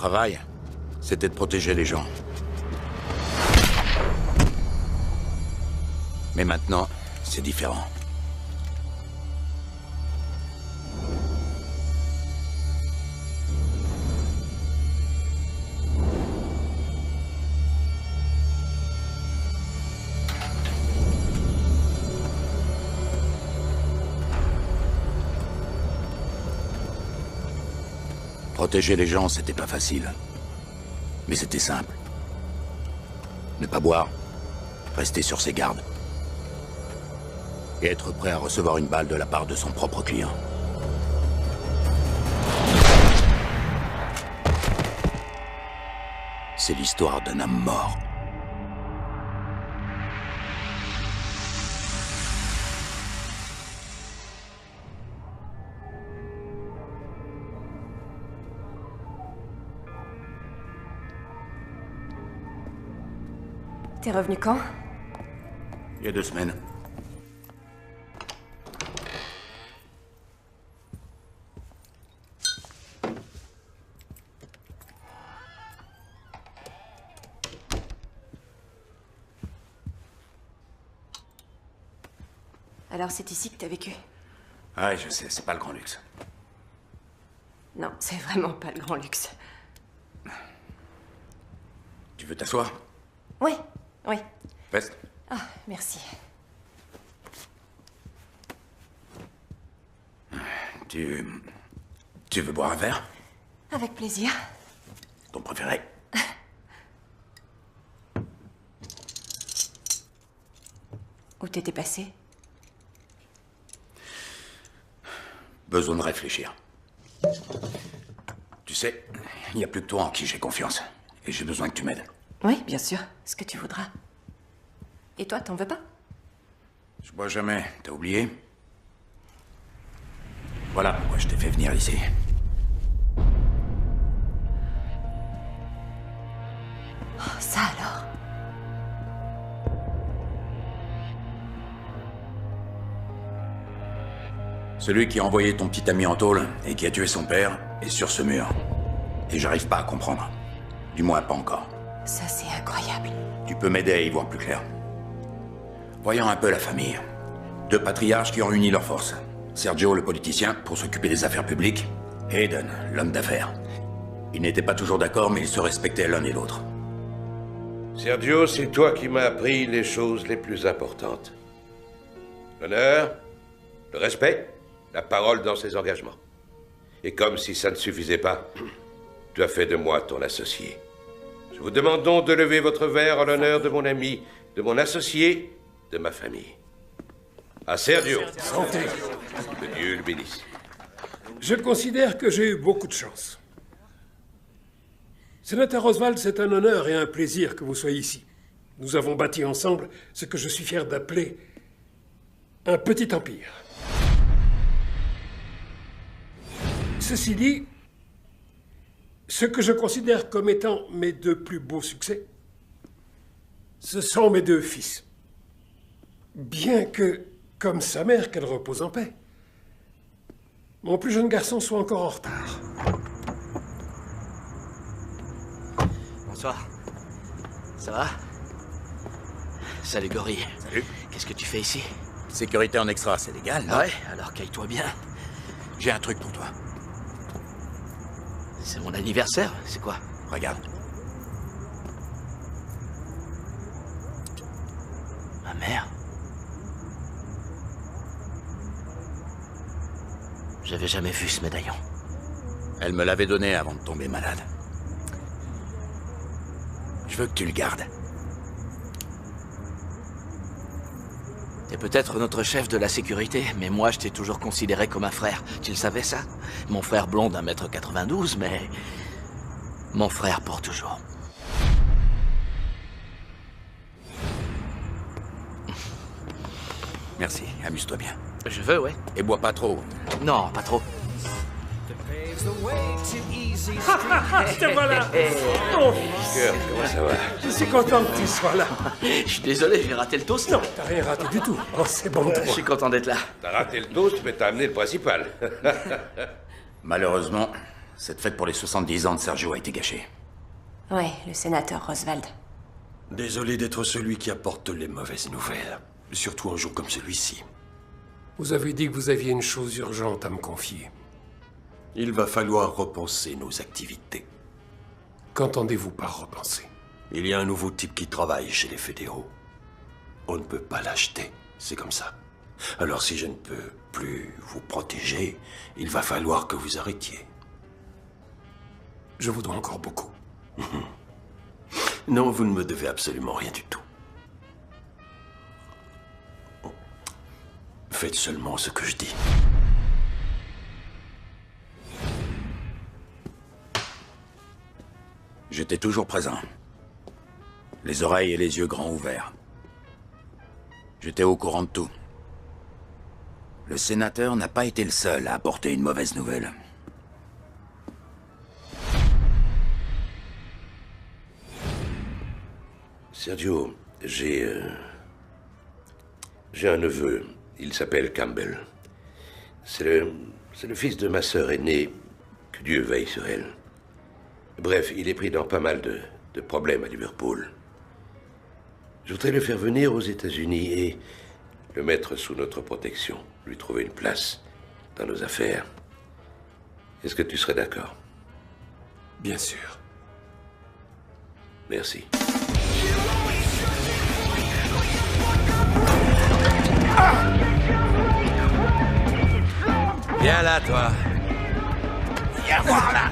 travail, c'était de protéger les gens. Mais maintenant, c'est différent. Protéger les gens, c'était pas facile. Mais c'était simple. Ne pas boire, rester sur ses gardes. Et être prêt à recevoir une balle de la part de son propre client. C'est l'histoire d'un homme mort. T'es revenu quand? Il y a 2 semaines. Alors c'est ici que t'as vécu? Ouais, je sais, c'est pas le grand luxe. Non, c'est vraiment pas le grand luxe. Tu veux t'asseoir? Oui, oui. Veste. Ah, merci. Tu veux boire un verre? Avec plaisir. Ton préféré? Où t'étais passé? Besoin de réfléchir. Tu sais, il n'y a plus que toi en qui j'ai confiance. Et j'ai besoin que tu m'aides. Oui, bien sûr. Ce que tu voudras. Et toi, t'en veux pas? Je bois jamais. T'as oublié? Voilà pourquoi je t'ai fait venir ici. Oh, ça alors? Celui qui a envoyé ton petit ami en tôle et qui a tué son père est sur ce mur. Et j'arrive pas à comprendre. Du moins, pas encore. Ça, c'est incroyable. Tu peux m'aider à y voir plus clair. Voyons un peu la famille. 2 patriarches qui ont uni leurs forces. Sergio, le politicien, pour s'occuper des affaires publiques. Et Aiden, l'homme d'affaires. Ils n'étaient pas toujours d'accord, mais ils se respectaient l'un et l'autre. Sergio, c'est toi qui m'as appris les choses les plus importantes. L'honneur, le respect, la parole dans ses engagements. Et comme si ça ne suffisait pas, tu as fait de moi ton associé. Je vous demande donc de lever votre verre en l'honneur de mon ami, de mon associé, de ma famille. À Sergio. Santé. Que Dieu le bénisse. Je considère que j'ai eu beaucoup de chance. Sénateur Oswald, c'est un honneur et un plaisir que vous soyez ici. Nous avons bâti ensemble ce que je suis fier d'appeler un petit empire. Ceci dit, ce que je considère comme étant mes 2 plus beaux succès, ce sont mes 2 fils. Bien que, comme sa mère, qu'elle repose en paix, mon plus jeune garçon soit encore en retard. Bonsoir. Ça va? Salut, Gorille. Salut. Qu'est-ce que tu fais ici? Sécurité en extra, c'est légal, non? Ouais, alors caille-toi bien. J'ai un truc pour toi. C'est mon anniversaire, c'est quoi? Regarde. Ma mère. J'avais jamais vu ce médaillon. Elle me l'avait donné avant de tomber malade. Je veux que tu le gardes. T'es peut-être notre chef de la sécurité, mais moi je t'ai toujours considéré comme un frère. Tu le savais ça? Mon frère blond d'1m92, mais... mon frère pour toujours. Merci, amuse-toi bien. Je veux, ouais. Et bois pas trop. Non, pas trop. Te voilà. Oh, Cœur, comment ça va? je suis content que tu sois là. Je suis désolé, j'ai raté le toast. Non, t'as rien raté du tout. Oh, c'est bon de Je toi. suis content d'être là. T'as raté le toast, mais t'as amené le principal. Malheureusement, Cette fête pour les 70 ans de Sergio a été gâchée. Ouais, le sénateur Roswald. Désolé d'être celui qui apporte les mauvaises nouvelles. Surtout un jour comme celui-ci. Vous avez dit que vous aviez une chose urgente à me confier. Il va falloir repenser nos activités. Qu'entendez-vous par repenser? Il y a un nouveau type qui travaille chez les fédéraux. On ne peut pas l'acheter, c'est comme ça. Alors si je ne peux plus vous protéger, il va falloir que vous arrêtiez. Je vous dois encore beaucoup. Non, vous ne me devez absolument rien du tout. Faites seulement ce que je dis. J'étais toujours présent. Les oreilles et les yeux grands ouverts. J'étais au courant de tout. Le sénateur n'a pas été le seul à apporter une mauvaise nouvelle. Sergio, j'ai un neveu. Il s'appelle Campbell. C'est le fils de ma sœur aînée. Que Dieu veille sur elle. Bref, il est pris dans pas mal de problèmes à Liverpool. Je voudrais le faire venir aux États-Unis et le mettre sous notre protection, lui trouver une place dans nos affaires. Est-ce que tu serais d'accord? Bien sûr. Merci. Viens là, toi. Viens voir là.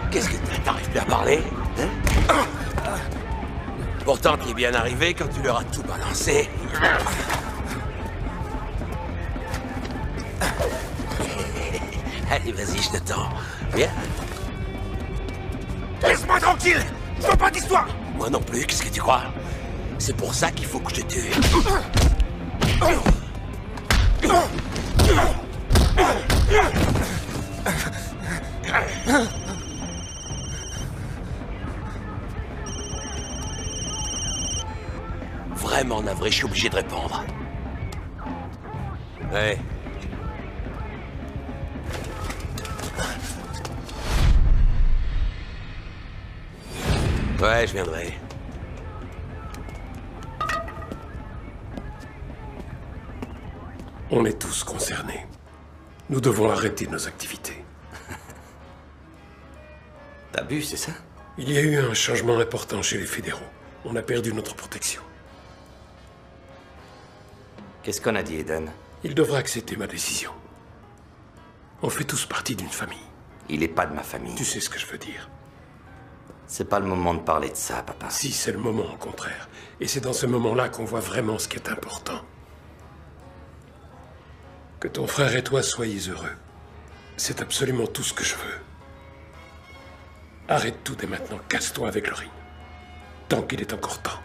Qu'est-ce que t'arrives plus à parler, hein? Pourtant, t'es bien arrivé quand tu leur as tout balancé. Allez, vas-y, je t'attends. Viens. Laisse-moi tranquille. Je veux pas d'histoire. Moi non plus, qu'est-ce que tu crois? C'est pour ça qu'il faut que je te tue. Vraiment navré, je suis obligé de répondre. Ouais. Ouais, je viendrai. On est tous concernés. Nous devons arrêter nos activités. T'as bu, c'est ça? Il y a eu un changement important chez les fédéraux. On a perdu notre protection. Qu'est-ce qu'on a dit, Eden? Il devra accepter ma décision. On fait tous partie d'une famille. Il est pas de ma famille. Tu sais ce que je veux dire. C'est pas le moment de parler de ça, papa. Si, c'est le moment, au contraire. Et c'est dans ce moment-là qu'on voit vraiment ce qui est important. Que ton frère et toi soyez heureux. C'est absolument tout ce que je veux. Arrête tout dès maintenant, casse-toi avec le ring. Tant qu'il est encore temps.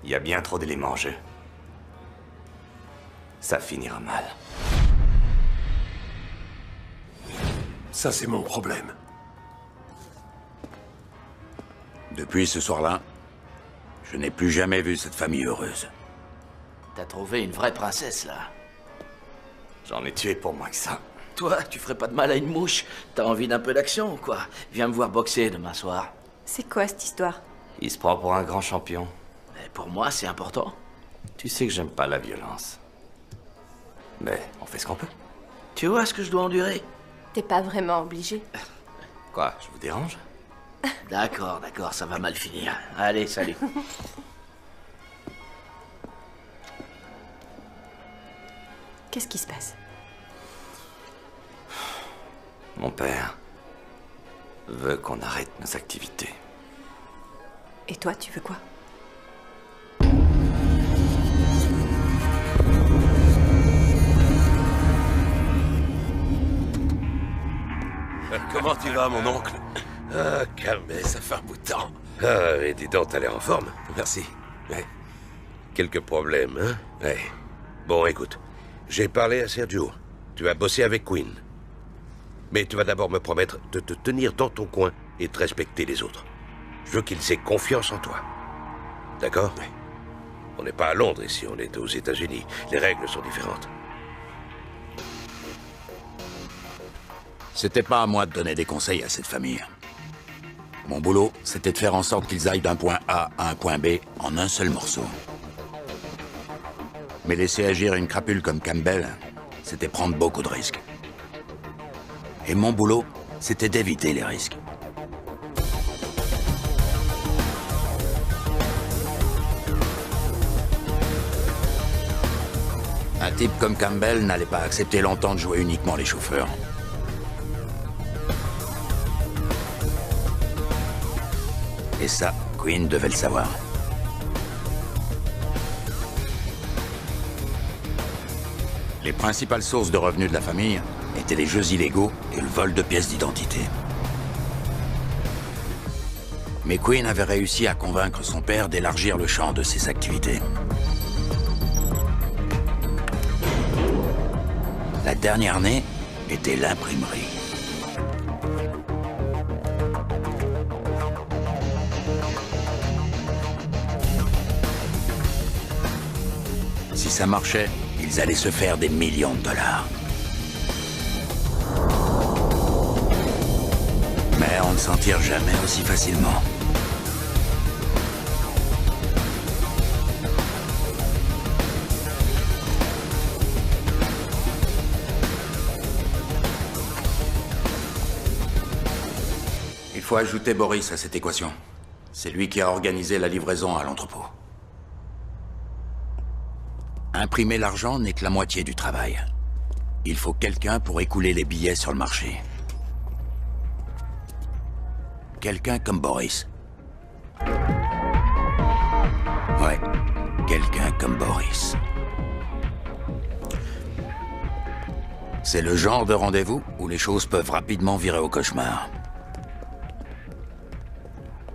Il y a bien trop d'éléments en jeu. Ça finira mal. Ça, c'est mon problème. Depuis ce soir-là, je n'ai plus jamais vu cette famille heureuse. T'as trouvé une vraie princesse, là. J'en ai tué pour moins que ça. Toi, tu ferais pas de mal à une mouche. T'as envie d'un peu d'action ou quoi? Viens me voir boxer demain soir. C'est quoi cette histoire? Il se prend pour un grand champion. Mais pour moi, c'est important. Tu sais que j'aime pas la violence. Mais on fait ce qu'on peut. Tu vois ce que je dois endurer? T'es pas vraiment obligé. Quoi, je vous dérange? D'accord, d'accord, ça va mal finir. Allez, salut. Qu'est-ce qui se passe? Mon père veut qu'on arrête nos activités. Et toi, tu veux quoi? Comment tu vas, mon oncle? Ah, Campbell. Ça fait un bout de temps. Ah, et dis donc, t'as l'air en forme. Merci. Ouais. Quelques problèmes, hein? Ouais. Bon, écoute. J'ai parlé à Sergio. Tu vas bosser avec Quinn. Mais tu vas d'abord me promettre de te tenir dans ton coin et de respecter les autres. Je veux qu'ils aient confiance en toi. D'accord? Oui. On n'est pas à Londres ici, on est aux États-Unis. Les règles sont différentes. C'était pas à moi de donner des conseils à cette famille. Mon boulot, c'était de faire en sorte qu'ils aillent d'un point A à un point B en un seul morceau. Mais laisser agir une crapule comme Campbell, c'était prendre beaucoup de risques. Et mon boulot, c'était d'éviter les risques. Un type comme Campbell n'allait pas accepter longtemps de jouer uniquement les chauffeurs. Et ça, Quinn devait le savoir. Les principales sources de revenus de la famille étaient les jeux illégaux et le vol de pièces d'identité. Mais Quinn avait réussi à convaincre son père d'élargir le champ de ses activités. La dernière née était l'imprimerie. Si ça marchait, ils allaient se faire des millions de dollars. Mais on ne s'en tire jamais aussi facilement. Il faut ajouter Boris à cette équation. C'est lui qui a organisé la livraison à l'entrepôt. Imprimer l'argent n'est que la moitié du travail. Il faut quelqu'un pour écouler les billets sur le marché. Quelqu'un comme Boris. Ouais, quelqu'un comme Boris. C'est le genre de rendez-vous où les choses peuvent rapidement virer au cauchemar.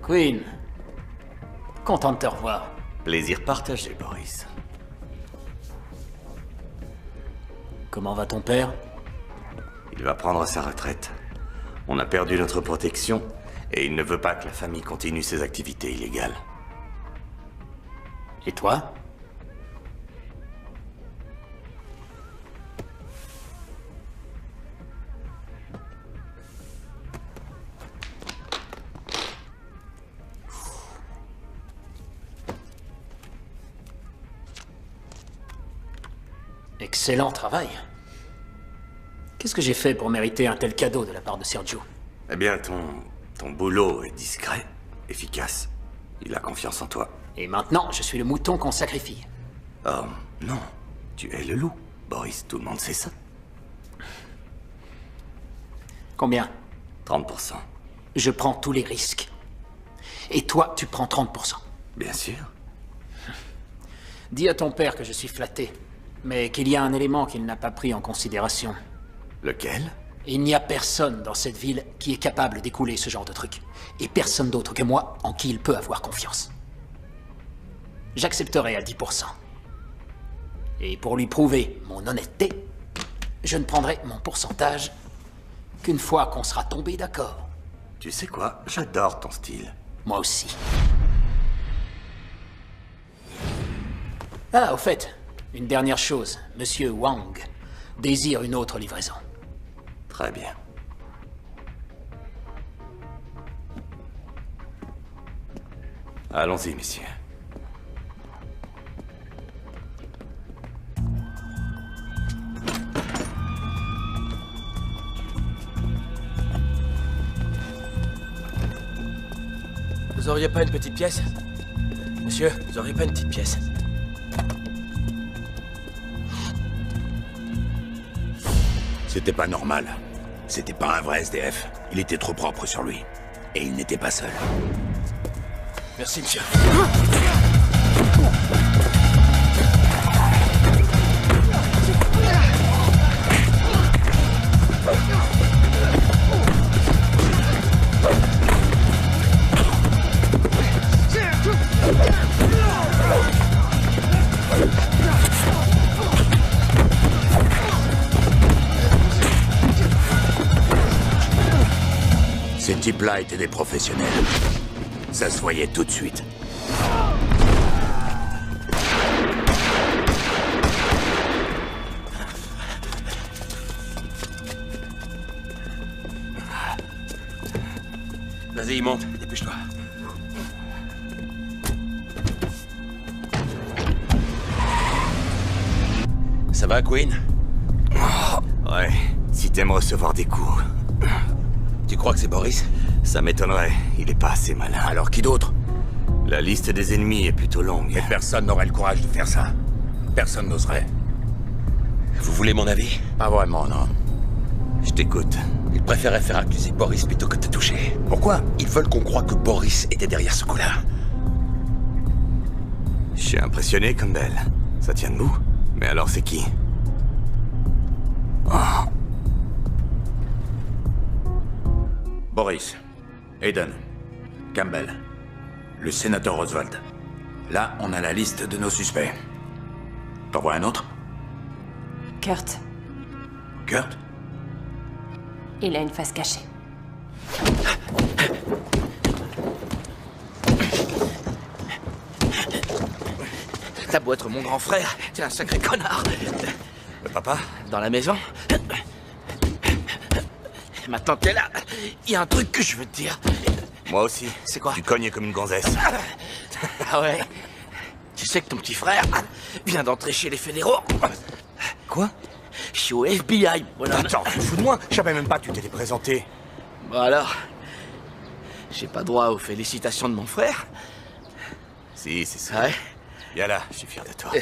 Quinn, content de te revoir. Plaisir partagé, Boris. Comment va ton père? Il va prendre sa retraite. On a perdu notre protection et il ne veut pas que la famille continue ses activités illégales. Et toi? Excellent travail. Qu'est-ce que j'ai fait pour mériter un tel cadeau de la part de Sergio? Eh bien, ton boulot est discret, efficace. Il a confiance en toi. Et maintenant, je suis le mouton qu'on sacrifie. Oh, non. Tu es le loup, Boris. Tout le monde sait ça. Combien? 30%. Je prends tous les risques. Et toi, tu prends 30%. Bien sûr. Dis à ton père que je suis flatté, mais qu'il y a un élément qu'il n'a pas pris en considération. Lequel? Il n'y a personne dans cette ville qui est capable d'écouler ce genre de truc. Et personne d'autre que moi en qui il peut avoir confiance. J'accepterai à 10%. Et pour lui prouver mon honnêteté, je ne prendrai mon pourcentage qu'une fois qu'on sera tombé d'accord. Tu sais quoi? J'adore ton style. Moi aussi. Ah, au fait, une dernière chose. Monsieur Wang désire une autre livraison. Très bien. Allons-y, messieurs. Vous auriez pas une petite pièce? Monsieur, vous auriez pas une petite pièce? C'était pas normal. C'était pas un vrai SDF. Il était trop propre sur lui. Et il n'était pas seul. Merci, monsieur. Ces types-là étaient des professionnels. Ça se voyait tout de suite. Vas-y, monte, dépêche-toi. Ça va, Queen? Ouais, si t'aimes recevoir des coups. Tu crois que c'est Boris? Ça m'étonnerait, il est pas assez malin. Alors qui d'autre? La liste des ennemis est plutôt longue. Et personne n'aurait le courage de faire ça. Personne n'oserait. Vous voulez mon avis? Pas vraiment, non. Je t'écoute. Ils préféraient faire accuser Boris plutôt que de te toucher. Pourquoi? Ils veulent qu'on croie que Boris était derrière ce coup-là. Je suis impressionné, Campbell. Ça tient debout. Mais alors c'est qui? Boris, Hayden, Campbell, le sénateur Roosevelt. Là, on a la liste de nos suspects. T'en vois un autre? Kurt, Kurt? il a une face cachée. T'as beau être mon grand frère, t'es un sacré connard. Papa? Dans la maison? Maintenant que t'es là, il y a un truc que je veux te dire. Moi aussi. C'est quoi? Tu cognes comme une gonzesse. Ah ouais? Tu sais que ton petit frère vient d'entrer chez les fédéraux? Quoi? Je suis au FBI, bonhomme. Attends, tu te fous de moi? Je savais même pas que tu t'étais présenté. Bon alors, j'ai pas droit aux félicitations de mon frère? Si, c'est ça. Ouais? Viens là, je suis fier de toi.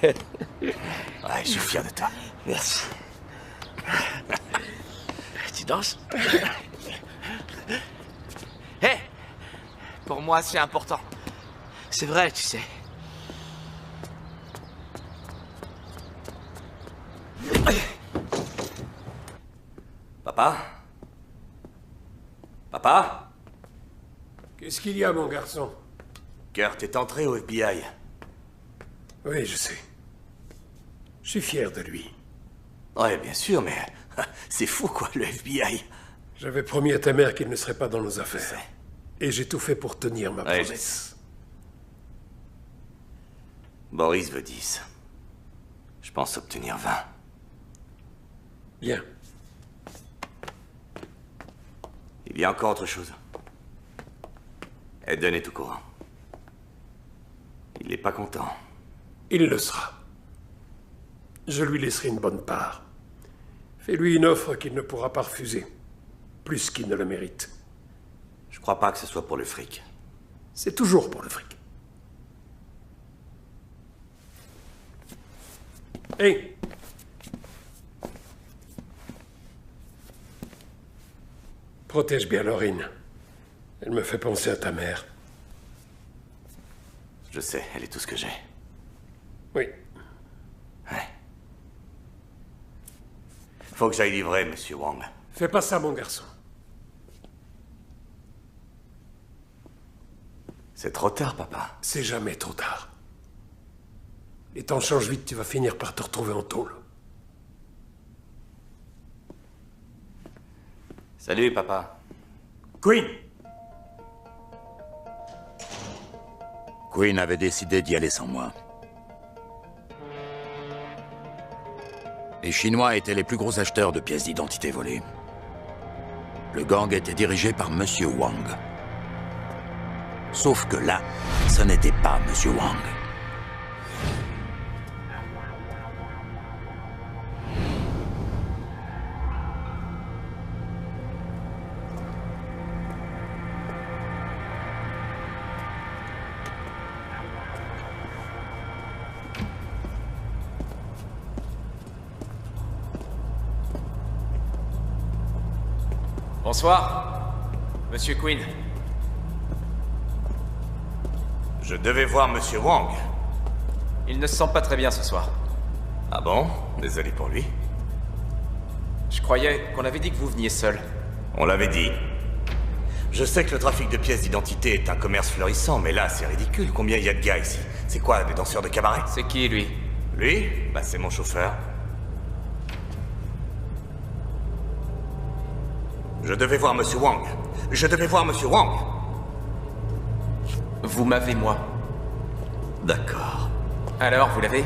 Ouais, je suis fier de toi. Merci. Tu danses? Hé! Pour moi, c'est important. C'est vrai, tu sais. Papa? Papa? Qu'est-ce qu'il y a, mon garçon? Kurt est entré au FBI. Oui, je sais. Je suis fier de lui. Ouais, bien sûr, mais c'est fou, quoi, le FBI. J'avais promis à ta mère qu'il ne serait pas dans nos affaires. Et j'ai tout fait pour tenir ma Ouais, promesse. Boris veut 10. Je pense obtenir 20. Bien. Il y a encore autre chose. Hayden est au courant. Il n'est pas content. Il le sera. Je lui laisserai une bonne part. Fais-lui une offre qu'il ne pourra pas refuser. Plus qu'il ne le mérite. Je crois pas que ce soit pour le fric. C'est toujours pour le fric. Hé! Protège bien Laurine. Elle me fait penser à ta mère. Je sais, elle est tout ce que j'ai. Oui. Ouais. Faut que j'aille livrer, Monsieur Wang. Fais pas ça, mon garçon. C'est trop tard, papa. C'est jamais trop tard. Les temps changent vite, tu vas finir par te retrouver en tôle. Salut, papa. Queen! Queen avait décidé d'y aller sans moi. Les Chinois étaient les plus gros acheteurs de pièces d'identité volées. Le gang était dirigé par Monsieur Wang. Sauf que là, ce n'était pas Monsieur Wang. Bonsoir, Monsieur Queen. Je devais voir Monsieur Wang. Il ne se sent pas très bien ce soir. Ah bon? Désolé pour lui. Je croyais qu'on avait dit que vous veniez seul. On l'avait dit. Je sais que le trafic de pièces d'identité est un commerce florissant, mais là, c'est ridicule. Combien il y a de gars ici? C'est quoi, des danseurs de cabaret? C'est qui, lui? Lui? Bah, c'est mon chauffeur. Je devais voir Monsieur Wang. Je devais voir Monsieur Wang. Vous m'avez, moi. D'accord. Alors, vous l'avez?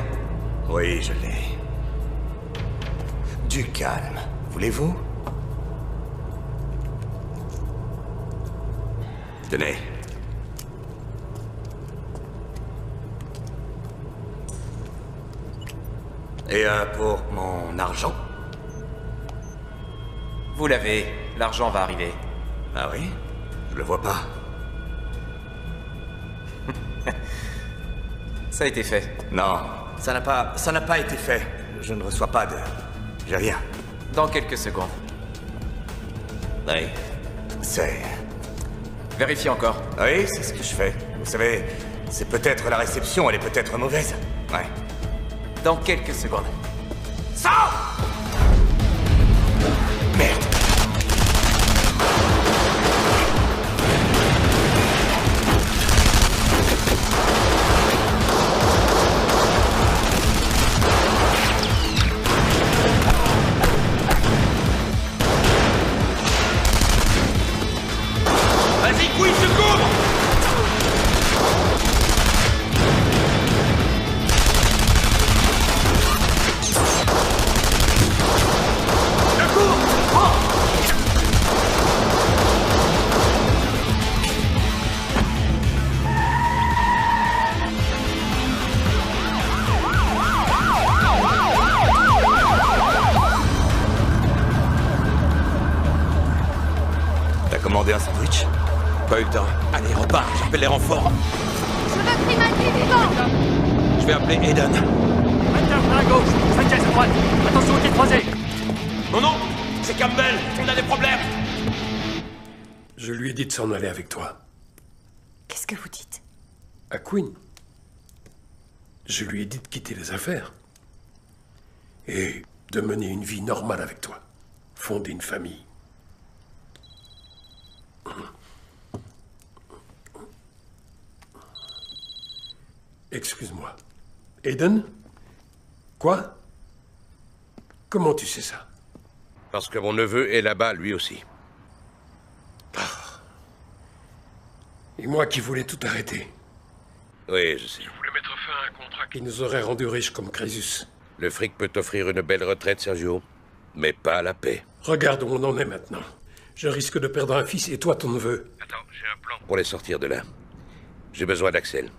Oui, je l'ai. Du calme, voulez-vous? Tenez. Et pour mon argent? Vous l'avez. L'argent va arriver. Ah oui? Je le vois pas. Ça a été fait. Non, ça n'a pas été fait. Je ne reçois pas de... J'ai rien. Dans quelques secondes. Oui. C'est... Vérifiez encore. Oui, c'est ce que je fais. Vous savez, c'est peut-être la réception, elle est peut-être mauvaise. Ouais. Dans quelques secondes. Sors! Merde. Vas-y, Queen, secours! T'as commandé un sandwich? Pas eu le temps. Allez, repars, j'appelle les renforts. Je veux Primaldi vivant! Je vais appeler Aiden. Hunter à gauche, Sanchez à droite. Attention au tir croisé. Non, non, c'est Campbell, on a des problèmes. Je lui ai dit de s'en aller avec toi. Qu'est-ce que vous dites? À Queen. Je lui ai dit de quitter les affaires. Et de mener une vie normale avec toi. Fonder une famille. Excuse-moi. Aiden? Quoi? Comment tu sais ça? Parce que mon neveu est là-bas, lui aussi. Et moi qui voulais tout arrêter. Oui, je sais. Je voulais mettre fin à un contrat qui nous aurait rendus riches comme Crésus. Le fric peut t'offrir une belle retraite, Sergio, mais pas la paix. Regarde où on en est maintenant. Je risque de perdre un fils et toi ton neveu. Attends, j'ai un plan pour les sortir de là. J'ai besoin d'Axel.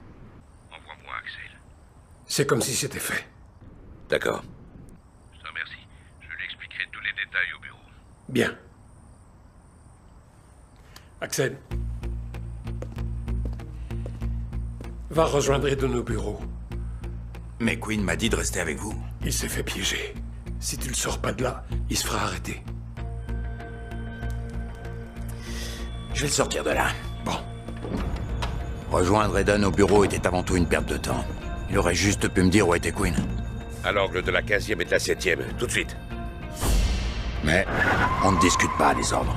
Envoie-moi Axel. C'est comme si c'était fait. D'accord. Je te remercie. Je lui expliquerai tous les détails au bureau. Bien. Axel. Va rejoindre de nos bureaux. Mais Queen m'a dit de rester avec vous. Il s'est fait piéger. Si tu le sors pas de là, il se fera arrêter. Je vais le sortir de là. Bon. Rejoindre Eden au bureau était avant tout une perte de temps. Il aurait juste pu me dire où était Queen. À l'angle de la 15e et de la 7e, tout de suite. Mais on ne discute pas les ordres.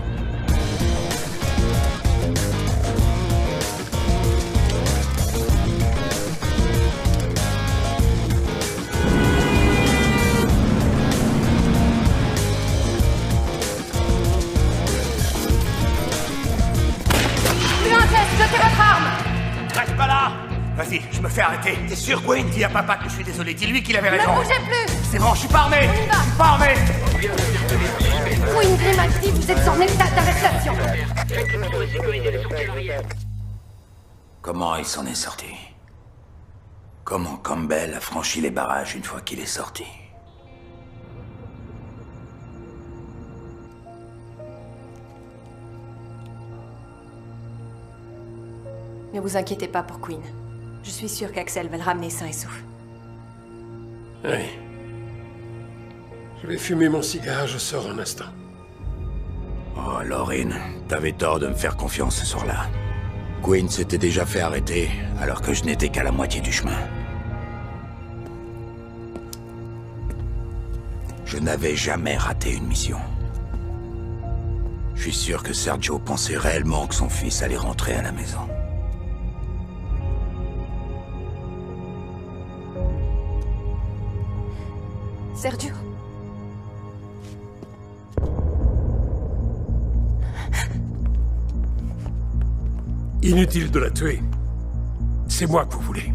Reste pas là! Vas-y, je me fais arrêter. T'es sûr, Queen? Dis à papa que je suis désolé. Dis-lui qu'il avait raison. Ne bougez plus! C'est bon, je suis pas armé! On y va. Je suis pas armé! Queen Grimaldi, vous êtes en état d'arrestation! Comment il s'en est sorti? Comment Campbell a franchi les barrages une fois qu'il est sorti? Ne vous inquiétez pas pour Queen. Je suis sûre qu'Axel va le ramener sain et sauf. Oui. Je vais fumer mon cigare, je sors un instant. Oh, Laurine, t'avais tort de me faire confiance ce soir-là. Queen s'était déjà fait arrêter, alors que je n'étais qu'à la moitié du chemin. Je n'avais jamais raté une mission. Je suis sûr que Sergio pensait réellement que son fils allait rentrer à la maison. Sergio? Inutile de la tuer. C'est moi que vous voulez.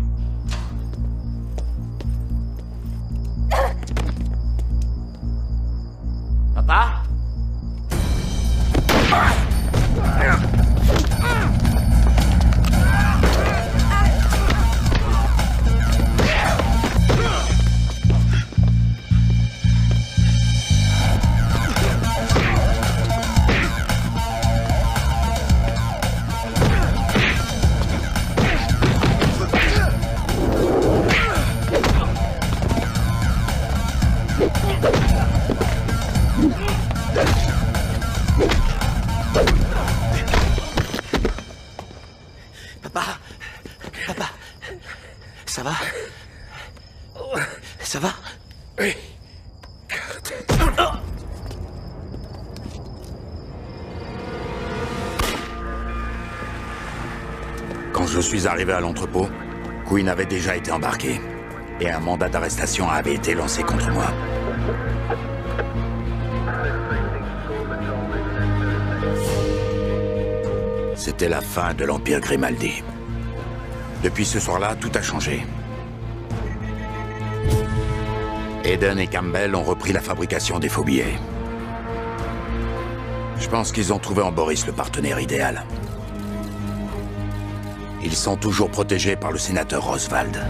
Papa? Papa. Papa. Ça va? Ça va? Oui. Quand je suis arrivé à l'entrepôt, Quinn avait déjà été embarqué. Et un mandat d'arrestation avait été lancé contre moi. C'était la fin de l'Empire Grimaldi. Depuis ce soir-là, tout a changé. Eden et Campbell ont repris la fabrication des faux billets. Je pense qu'ils ont trouvé en Boris le partenaire idéal. Ils sont toujours protégés par le sénateur Oswald.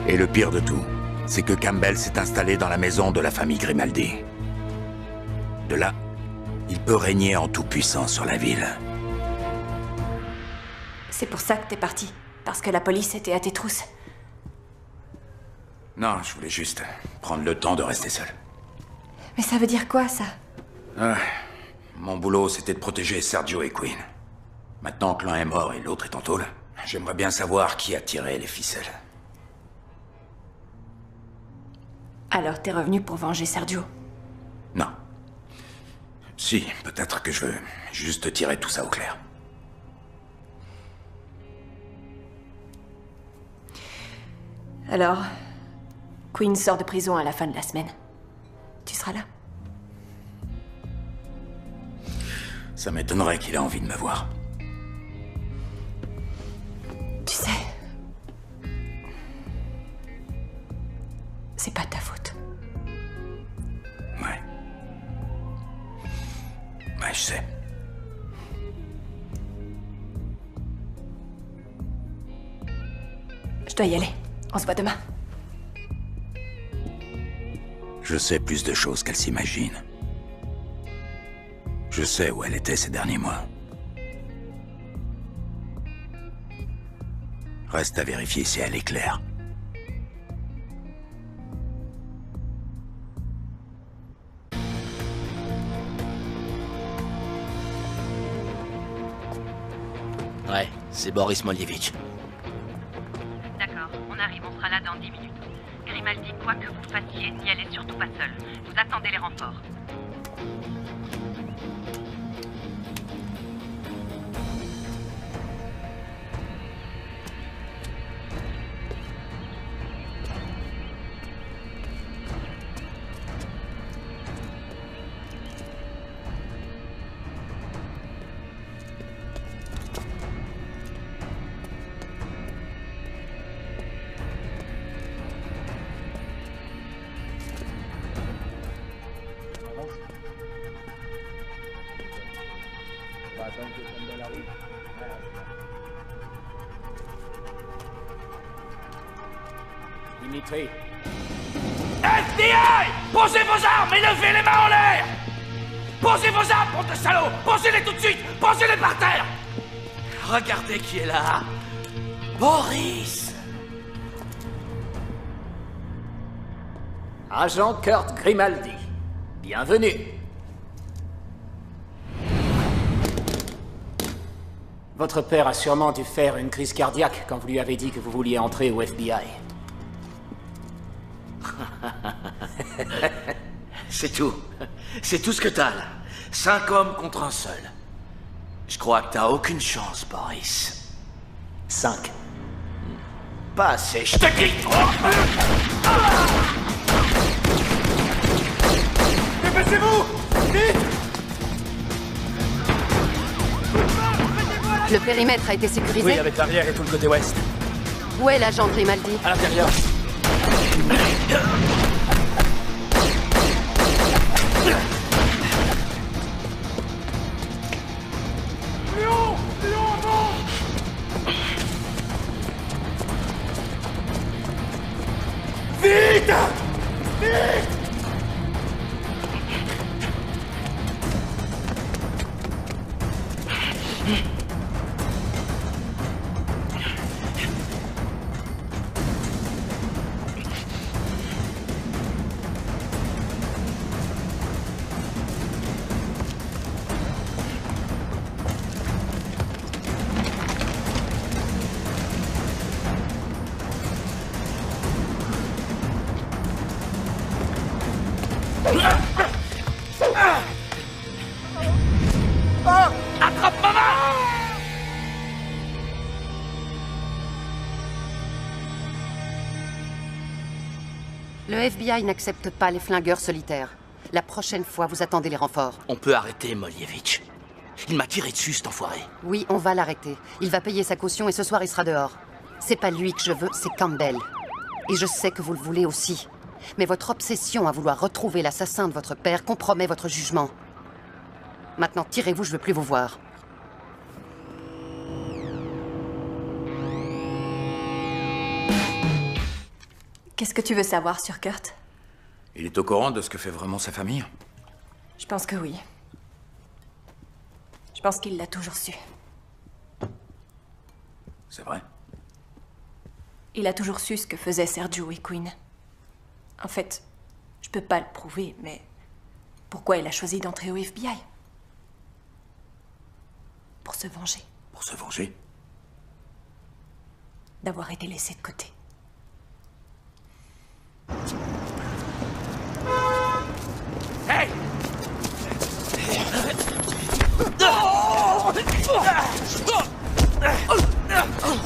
Et le pire de tout, c'est que Campbell s'est installé dans la maison de la famille Grimaldi. De là, il peut régner en toute-puissance sur la ville. C'est pour ça que t'es parti. Parce que la police était à tes trousses. Non, je voulais juste prendre le temps de rester seul. Mais ça veut dire quoi, ça? Mon boulot, c'était de protéger Sergio et Quinn. Maintenant que l'un est mort et l'autre est en tôle, j'aimerais bien savoir qui a tiré les ficelles. Alors t'es revenu pour venger Sergio? Non. Si, peut-être que je veux juste tirer tout ça au clair. Alors, Quinn sort de prison à la fin de la semaine. Tu seras là? Ça m'étonnerait qu'il ait envie de me voir. Tu sais... C'est pas de ta faute. Ouais. Ouais, je sais. Je dois y aller. On se voit demain. Je sais plus de choses qu'elle s'imagine. Je sais où elle était ces derniers mois. Reste à vérifier si elle est claire. Ouais, c'est Boris Moljevich. D'accord, on arrive, on sera là dans 10 minutes. Grimaldi, quoi que vous fassiez, n'y allez surtout pas seul. Vous attendez les renforts. Dimitri. FBI! Posez vos armes et levez les mains en l'air! Posez vos armes, bande de salauds! Posez-les tout de suite! Posez-les par terre! Regardez qui est là! Boris! Agent Kurt Grimaldi. Bienvenue. Votre père a sûrement dû faire une crise cardiaque quand vous lui avez dit que vous vouliez entrer au FBI. C'est tout. C'est tout ce que t'as, là. 5 hommes contre un seul. Je crois que t'as aucune chance, Boris. 5. Pas assez, je te crie. Dépêchez-vous! Vite! Le périmètre a été sécurisé? Oui, avec l'arrière et tout le côté ouest. Où est l'agent Grimaldi? À l'intérieur. Léon! Léon, avant! Vite! Vite! Attrape ma main! Le FBI n'accepte pas les flingueurs solitaires. La prochaine fois, vous attendez les renforts. On peut arrêter Molievich. Il m'a tiré dessus, cet enfoiré. Oui, on va l'arrêter. Il va payer sa caution et ce soir, il sera dehors. C'est pas lui que je veux, c'est Campbell. Et je sais que vous le voulez aussi. Mais votre obsession à vouloir retrouver l'assassin de votre père compromet votre jugement. Maintenant, tirez-vous, je veux plus vous voir. Qu'est-ce que tu veux savoir sur Kurt? Il est au courant de ce que fait vraiment sa famille? Je pense que oui. Je pense qu'il l'a toujours su. C'est vrai? Il a toujours su ce que faisaient Sergio et Quinn. En fait, je peux pas le prouver, mais pourquoi il a choisi d'entrer au FBI? Pour se venger. Pour se venger? D'avoir été laissé de côté. Hey!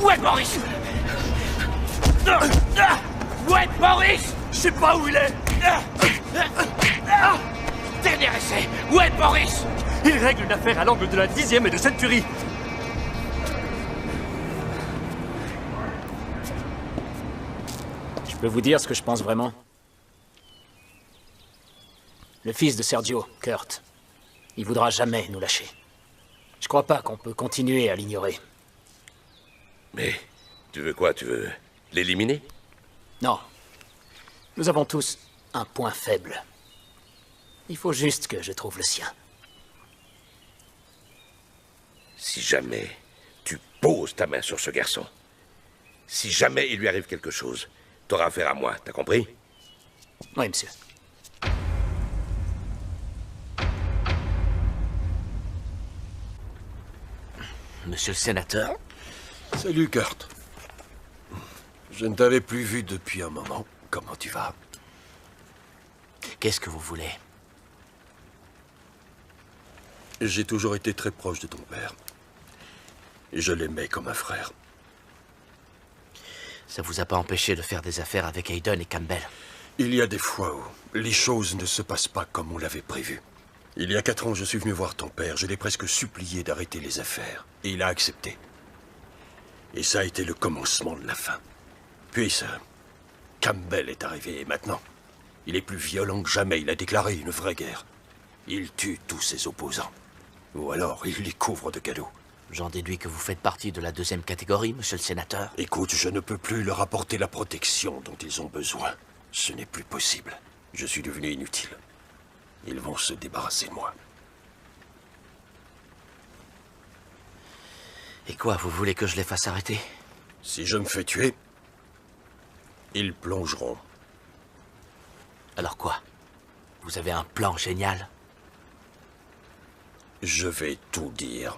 Où est Boris? Où est Boris? Je sais pas où il est. Dernier essai. Où est Boris? Il règle une affaire à l'angle de la 10e et de Century. Je peux vous dire ce que je pense vraiment? Le fils de Sergio, Kurt, il voudra jamais nous lâcher. Je crois pas qu'on peut continuer à l'ignorer. Mais tu veux quoi? Tu veux l'éliminer? Non. Nous avons tous un point faible. Il faut juste que je trouve le sien. Si jamais tu poses ta main sur ce garçon, si jamais il lui arrive quelque chose, t'auras affaire à moi, t'as compris? Oui, monsieur. Monsieur le sénateur. Salut, Kurt. Je ne t'avais plus vu depuis un moment. Comment tu vas? Qu'est-ce que vous voulez? J'ai toujours été très proche de ton père. Et je l'aimais comme un frère. Ça vous a pas empêché de faire des affaires avec Hayden et Campbell? Il y a des fois où les choses ne se passent pas comme on l'avait prévu. Il y a 4 ans, je suis venu voir ton père. Je l'ai presque supplié d'arrêter les affaires. Et il a accepté. Et ça a été le commencement de la fin. Puis ça... Campbell est arrivé et maintenant, il est plus violent que jamais. Il a déclaré une vraie guerre. Il tue tous ses opposants. Ou alors, il les couvre de cadeaux. J'en déduis que vous faites partie de la 2e catégorie, monsieur le sénateur. Écoute, je ne peux plus leur apporter la protection dont ils ont besoin. Ce n'est plus possible. Je suis devenu inutile. Ils vont se débarrasser de moi. Et quoi, vous voulez que je les fasse arrêter? Si je me fais tuer, ils plongeront. Alors quoi? Vous avez un plan génial? Je vais tout dire.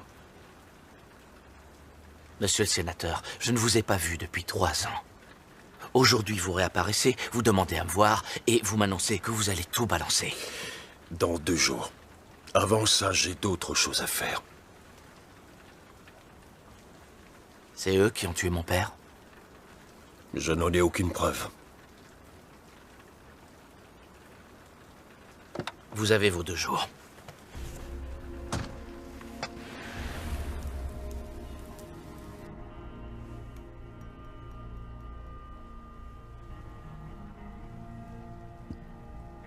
Monsieur le sénateur, je ne vous ai pas vu depuis 3 ans. Aujourd'hui, vous réapparaissez, vous demandez à me voir, et vous m'annoncez que vous allez tout balancer. Dans 2 jours. Avant ça, j'ai d'autres choses à faire. C'est eux qui ont tué mon père? Je n'en ai aucune preuve. Vous avez vos 2 jours.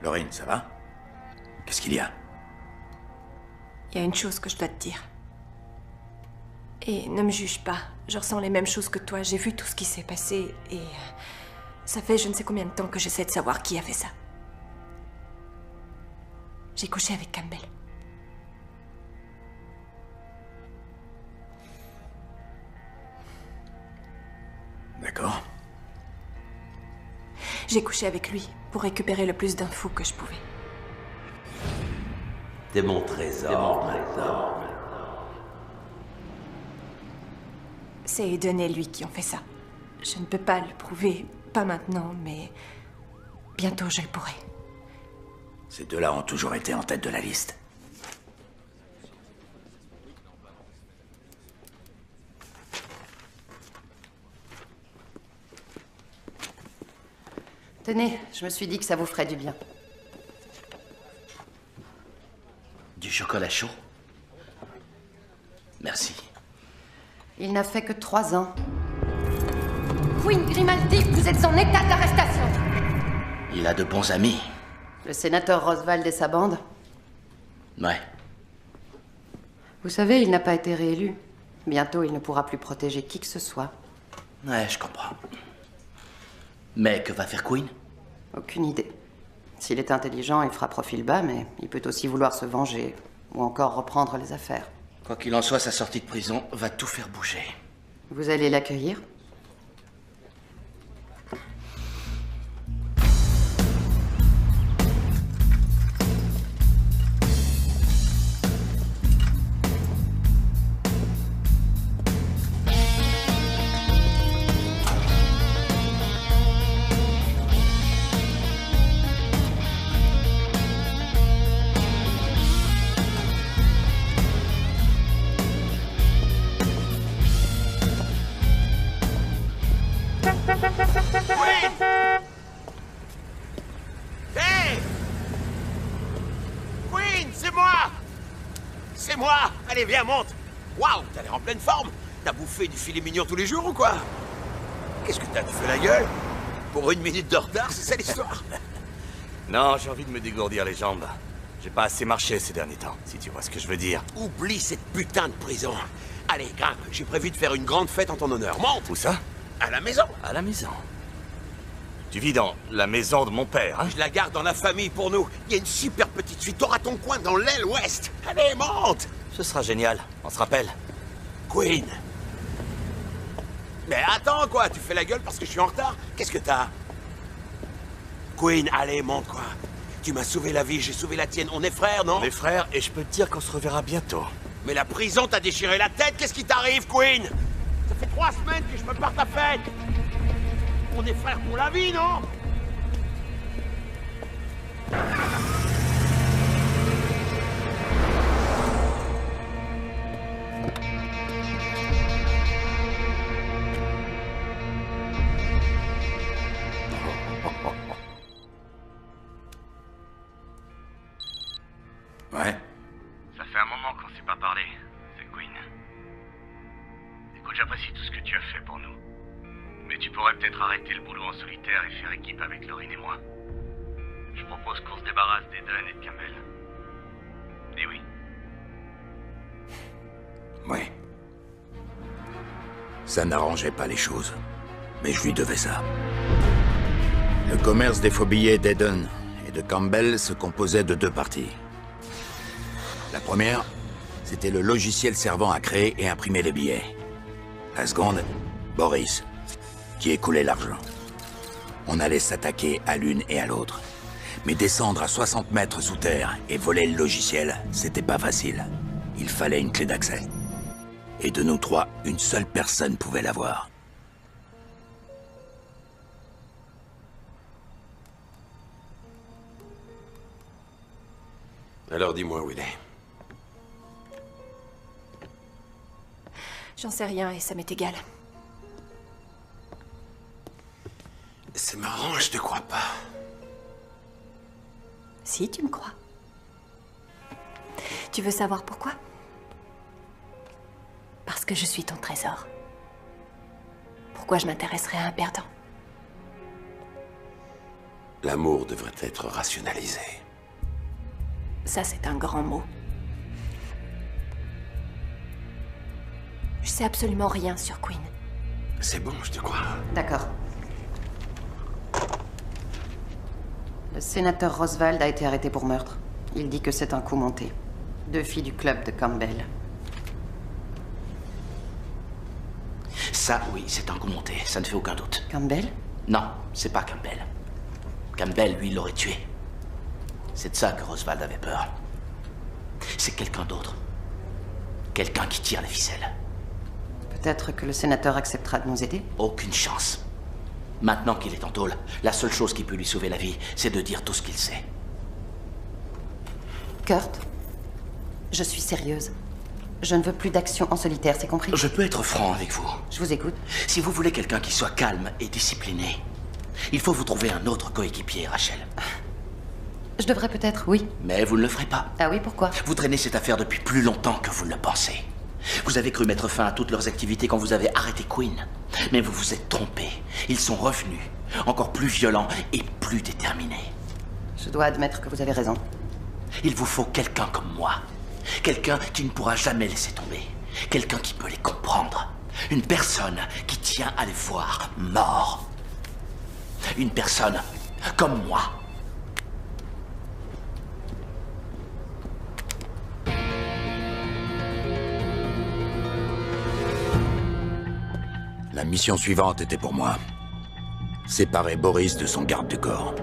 Lorraine, ça va? Qu'est-ce qu'il y a? Il y a une chose que je dois te dire. Et ne me juge pas. Je ressens les mêmes choses que toi. J'ai vu tout ce qui s'est passé et... ça fait je ne sais combien de temps que j'essaie de savoir qui a fait ça. J'ai couché avec Campbell. D'accord. J'ai couché avec lui pour récupérer le plus d'infos que je pouvais. T'es mon trésor. C'est Hayden et lui qui ont fait ça. Je ne peux pas le prouver, pas maintenant, mais bientôt je le pourrai. Ces deux-là ont toujours été en tête de la liste. Tenez, je me suis dit que ça vous ferait du bien. Du chocolat chaud? Merci. Il n'a fait que 3 ans. Queen Grimaldi, vous êtes en état d'arrestation. Il a de bons amis. Le sénateur Roswald et sa bande? Ouais. Vous savez, il n'a pas été réélu. Bientôt, il ne pourra plus protéger qui que ce soit. Ouais, je comprends. Mais que va faire Queen? Aucune idée. S'il est intelligent, il fera profil bas, mais il peut aussi vouloir se venger, ou encore reprendre les affaires. Quoi qu'il en soit, sa sortie de prison va tout faire bouger. Vous allez l'accueillir? Hey! Queen, c'est moi! C'est moi! Allez, viens, monte! Waouh, t'as l'air en pleine forme! T'as bouffé du filet mignon tous les jours ou quoi? Qu'est-ce que t'as? Tu fais la gueule? Pour 1 minute de retard, c'est ça l'histoire? Non, j'ai envie de me dégourdir les jambes. J'ai pas assez marché ces derniers temps, si tu vois ce que je veux dire. Oublie cette putain de prison. Allez, grimpe, j'ai prévu de faire une grande fête en ton honneur. Monte! Où ça? À la maison. À la maison. Tu vis dans la maison de mon père, hein? Je la garde dans la famille pour nous. Il y a une super petite suite. T'auras ton coin dans l'aile ouest. Allez, monte! Ce sera génial, on se rappelle. Queen. Mais attends, quoi? Tu fais la gueule parce que je suis en retard? Qu'est-ce que t'as? Queen, allez, monte, quoi. Tu m'as sauvé la vie, j'ai sauvé la tienne. On est frères, non? On est frères et je peux te dire qu'on se reverra bientôt. Mais la prison t'a déchiré la tête. Qu'est-ce qui t'arrive, Queen? Ça fait 3 semaines que je me pars ta fête. On est frères pour la vie, non? Ouais. Ça fait un moment qu'on s'est pas parlé, c'est Queen. Écoute, j'apprécie tout ce que tu as fait pour nous. Mais tu pourrais peut-être arrêter le boulot en solitaire et faire équipe avec Lorraine et moi. Je propose qu'on se débarrasse d'Eden et de Campbell. Et oui. Ouais. Ça n'arrangeait pas les choses. Mais je lui devais ça. Le commerce des faux billets d'Eden et de Campbell se composait de 2 parties. La première, c'était le logiciel servant à créer et imprimer les billets. La seconde, Boris, qui écoulait l'argent. On allait s'attaquer à l'une et à l'autre. Mais descendre à 60 mètres sous terre et voler le logiciel, c'était pas facile. Il fallait une clé d'accès. Et de nous 3, une seule personne pouvait l'avoir. Alors dis-moi où il est. J'en sais rien et ça m'est égal. C'est marrant, je te crois pas. Si, tu me crois. Tu veux savoir pourquoi? Parce que je suis ton trésor. Pourquoi je m'intéresserais à un perdant? L'amour devrait être rationalisé. Ça, c'est un grand mot. Je sais absolument rien sur Queen. C'est bon, je te crois. D'accord. Le sénateur Roswald a été arrêté pour meurtre. Il dit que c'est un coup monté. 2 filles du club de Campbell. Ça, oui, c'est un coup monté, ça ne fait aucun doute. Campbell? Non, c'est pas Campbell. Campbell, lui, l'aurait tué. C'est de ça que Roswald avait peur. C'est quelqu'un d'autre. Quelqu'un qui tire les ficelles. Peut-être que le sénateur acceptera de nous aider? Aucune chance. Maintenant qu'il est en tôle, la seule chose qui peut lui sauver la vie, c'est de dire tout ce qu'il sait. Kurt, je suis sérieuse. Je ne veux plus d'action en solitaire, c'est compris? Je peux être franc avec vous. Je vous écoute. Si vous voulez quelqu'un qui soit calme et discipliné, il faut vous trouver un autre coéquipier, Rachel. Je devrais peut-être, oui. Mais vous ne le ferez pas. Ah oui, pourquoi? Vous traînez cette affaire depuis plus longtemps que vous ne le pensez. Vous avez cru mettre fin à toutes leurs activités quand vous avez arrêté Quinn. Mais vous vous êtes trompé. Ils sont revenus, encore plus violents et plus déterminés. Je dois admettre que vous avez raison. Il vous faut quelqu'un comme moi. Quelqu'un qui ne pourra jamais laisser tomber. Quelqu'un qui peut les comprendre. Une personne qui tient à les voir morts. Une personne comme moi. La mission suivante était pour moi. Séparer Boris de son garde du corps.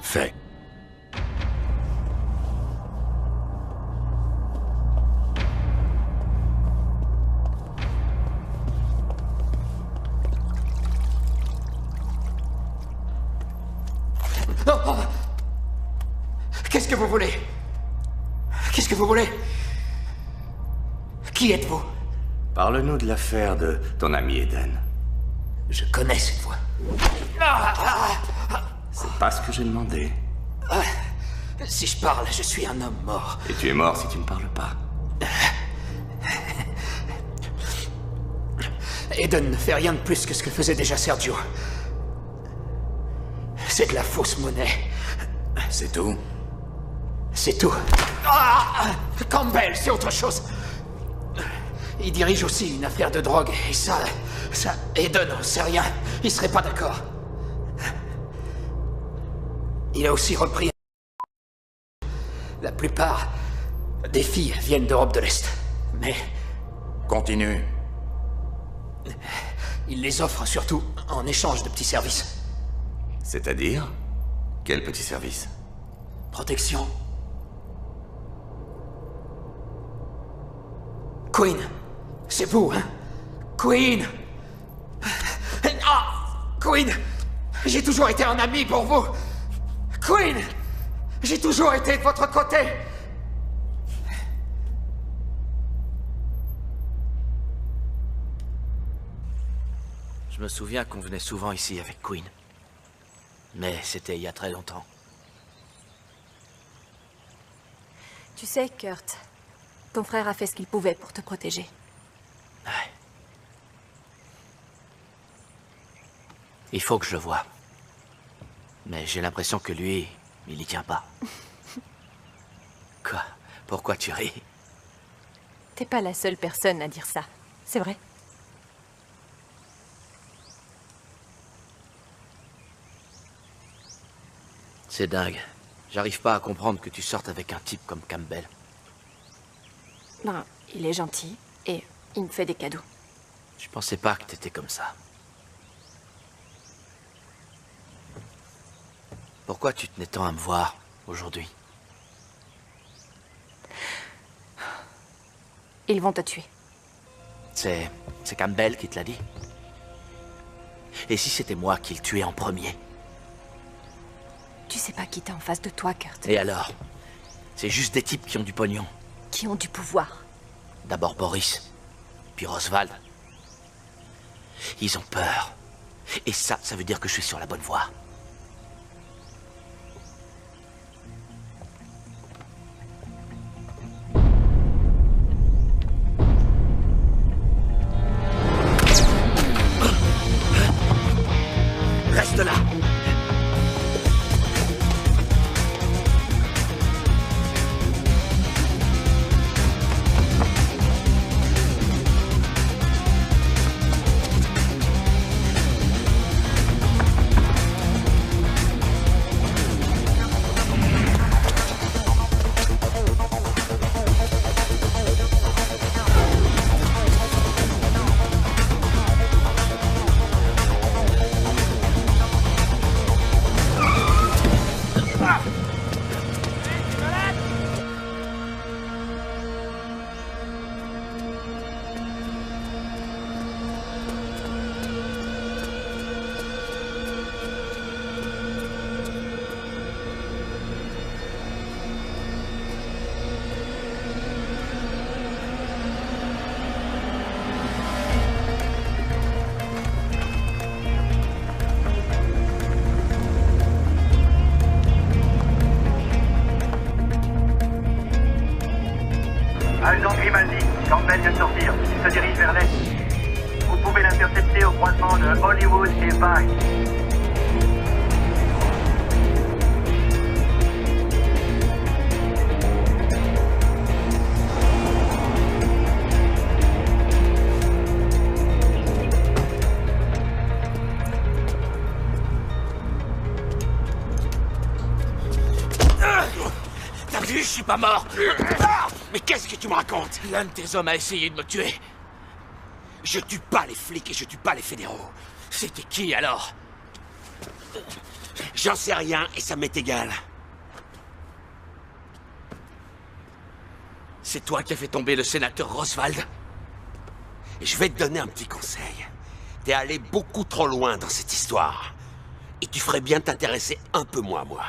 Fait. Oh. Qu'est-ce que vous voulez? Qu'est-ce que vous voulez? Qui êtes-vous? Parle-nous de l'affaire de ton ami Eden. Je connais cette voix. C'est pas ce que j'ai demandé. Si je parle, je suis un homme mort. Et tu es mort si tu ne parles pas. Eden ne fait rien de plus que ce que faisait déjà Sergio. C'est de la fausse monnaie. C'est tout? C'est tout. Campbell, c'est autre chose. Il dirige aussi une affaire de drogue, et ça, Eden n'en sait rien. Il serait pas d'accord. Il a aussi repris... La plupart des filles viennent d'Europe de l'Est, mais... Continue. Il les offre surtout en échange de petits services. C'est-à-dire? Quel petit service? Protection. Quinn, c'est vous, hein? Quinn! Quinn! J'ai toujours été un ami pour vous! Quinn! J'ai toujours été de votre côté! Je me souviens qu'on venait souvent ici avec Quinn. Mais c'était il y a très longtemps. Tu sais, Kurt, ton frère a fait ce qu'il pouvait pour te protéger. Ouais. Il faut que je le voie. Mais j'ai l'impression que lui, il y tient pas. Quoi? Pourquoi tu ris? T'es pas la seule personne à dire ça, c'est vrai? C'est dingue. J'arrive pas à comprendre que tu sortes avec un type comme Campbell. Ben, il est gentil et il me fait des cadeaux. Je pensais pas que t'étais comme ça. Pourquoi tu tenais tant à me voir aujourd'hui? Ils vont te tuer. C'est Campbell qui te l'a dit? Et si c'était moi qui le tuais en premier? Tu sais pas qui t'es en face de toi, Kurt. Et alors? C'est juste des types qui ont du pognon. Qui ont du pouvoir. D'abord Boris, puis Roswald. Ils ont peur. Et ça veut dire que je suis sur la bonne voie. Reste là! Vous pouvez l'intercepter au croisement de Hollywood et Vine. T'as vu, je suis pas mort. Mais qu'est-ce que tu me racontes? L'un de tes hommes a essayé de me tuer. Je tue pas les flics et je tue pas les fédéraux. C'était qui alors? J'en sais rien et ça m'est égal. C'est toi qui as fait tomber le sénateur Roswald? Je vais te donner un petit conseil. T'es allé beaucoup trop loin dans cette histoire. Et tu ferais bien t'intéresser un peu moins à moi.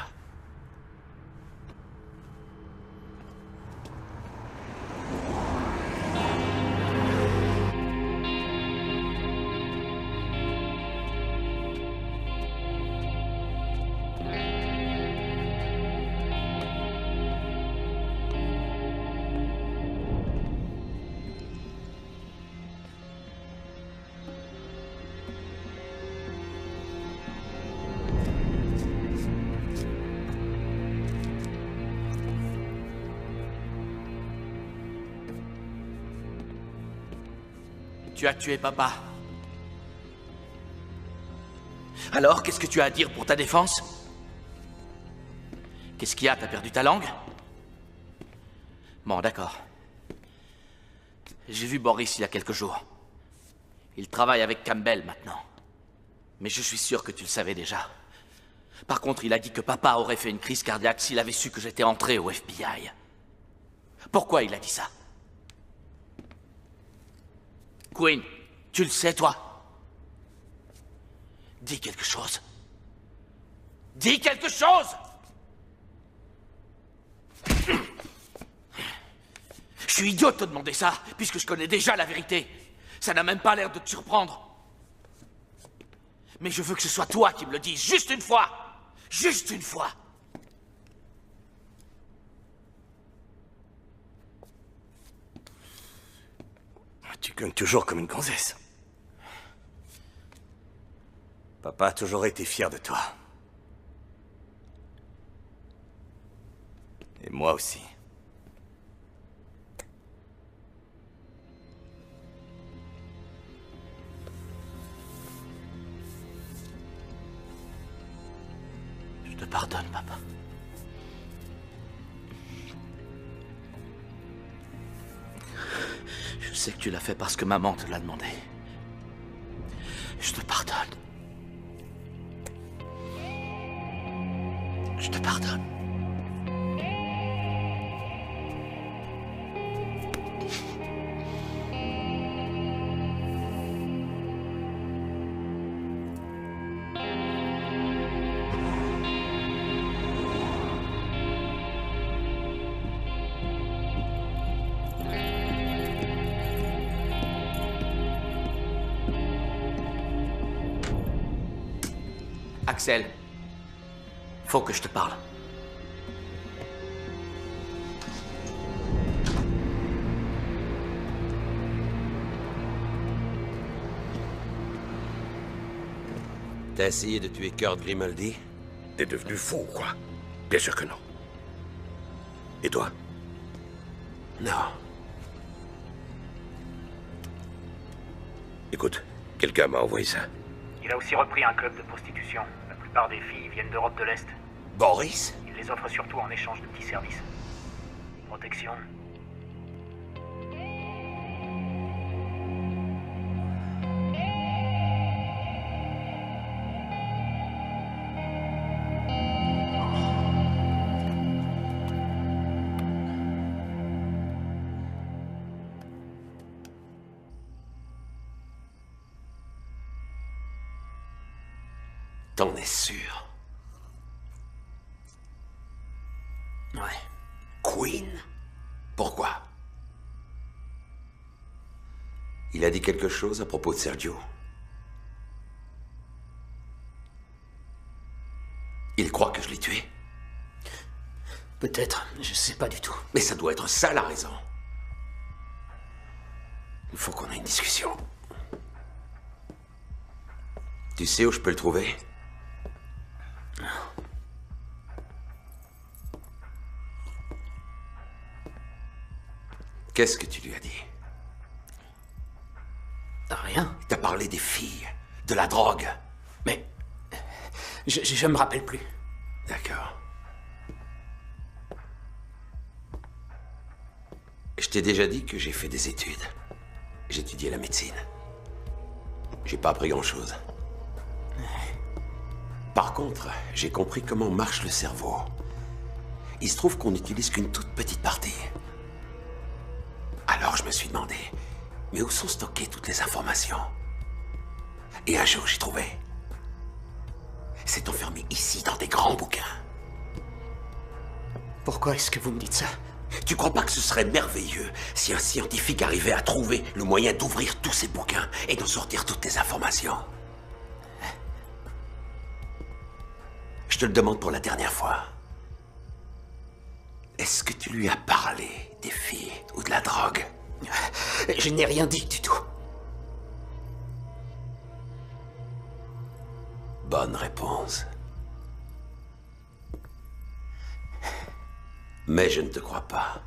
Tu as tué papa. Alors, qu'est-ce que tu as à dire pour ta défense? Qu'est-ce qu'il y a? T'as perdu ta langue? Bon, d'accord. J'ai vu Boris il y a quelques jours. Il travaille avec Campbell maintenant. Mais je suis sûr que tu le savais déjà. Par contre, il a dit que papa aurait fait une crise cardiaque s'il avait su que j'étais entré au FBI. Pourquoi il a dit ça? Quinn, tu le sais, toi? Dis quelque chose. Dis quelque chose! Je suis idiot de te demander ça, puisque je connais déjà la vérité. Ça n'a même pas l'air de te surprendre. Mais je veux que ce soit toi qui me le dises, juste une fois! Juste une fois! Tu cognes toujours comme une gonzesse. Papa a toujours été fier de toi. Et moi aussi. Je te pardonne, papa. Je sais que tu l'as fait parce que maman te l'a demandé. Je te pardonne. Je te pardonne. Axel, faut que je te parle. T'as essayé de tuer Kurt Grimaldi? T'es devenu fou, quoi? Bien sûr que non. Et toi? Non. Écoute, quelqu'un m'a envoyé ça. Il a aussi repris un club de prostitution. La plupart des filles viennent d'Europe de l'Est. Boris? Il les offre surtout en échange de petits services. Protection. T'en es sûr? Ouais. Quinn? Pourquoi? Il a dit quelque chose à propos de Sergio. Il croit que je l'ai tué? Peut-être, je sais pas du tout. Mais ça doit être ça la raison. Il faut qu'on ait une discussion. Tu sais où je peux le trouver? Qu'est-ce que tu lui as dit? Rien. T'as parlé des filles, de la drogue. Mais... Je me rappelle plus. D'accord. Je t'ai déjà dit que j'ai fait des études. J'ai étudié la médecine. J'ai pas appris grand-chose. Par contre, j'ai compris comment marche le cerveau. Il se trouve qu'on n'utilise qu'une toute petite partie. Alors je me suis demandé, mais où sont stockées toutes les informations? Et un jour, j'ai trouvé. C'est enfermé ici, dans des grands bouquins. Pourquoi est-ce que vous me dites ça? Tu crois pas que ce serait merveilleux si un scientifique arrivait à trouver le moyen d'ouvrir tous ces bouquins et d'en sortir toutes les informations? Je te le demande pour la dernière fois. Est-ce que tu lui as parlé des filles ou de la drogue? Je n'ai rien dit du tout. Bonne réponse. Mais je ne te crois pas.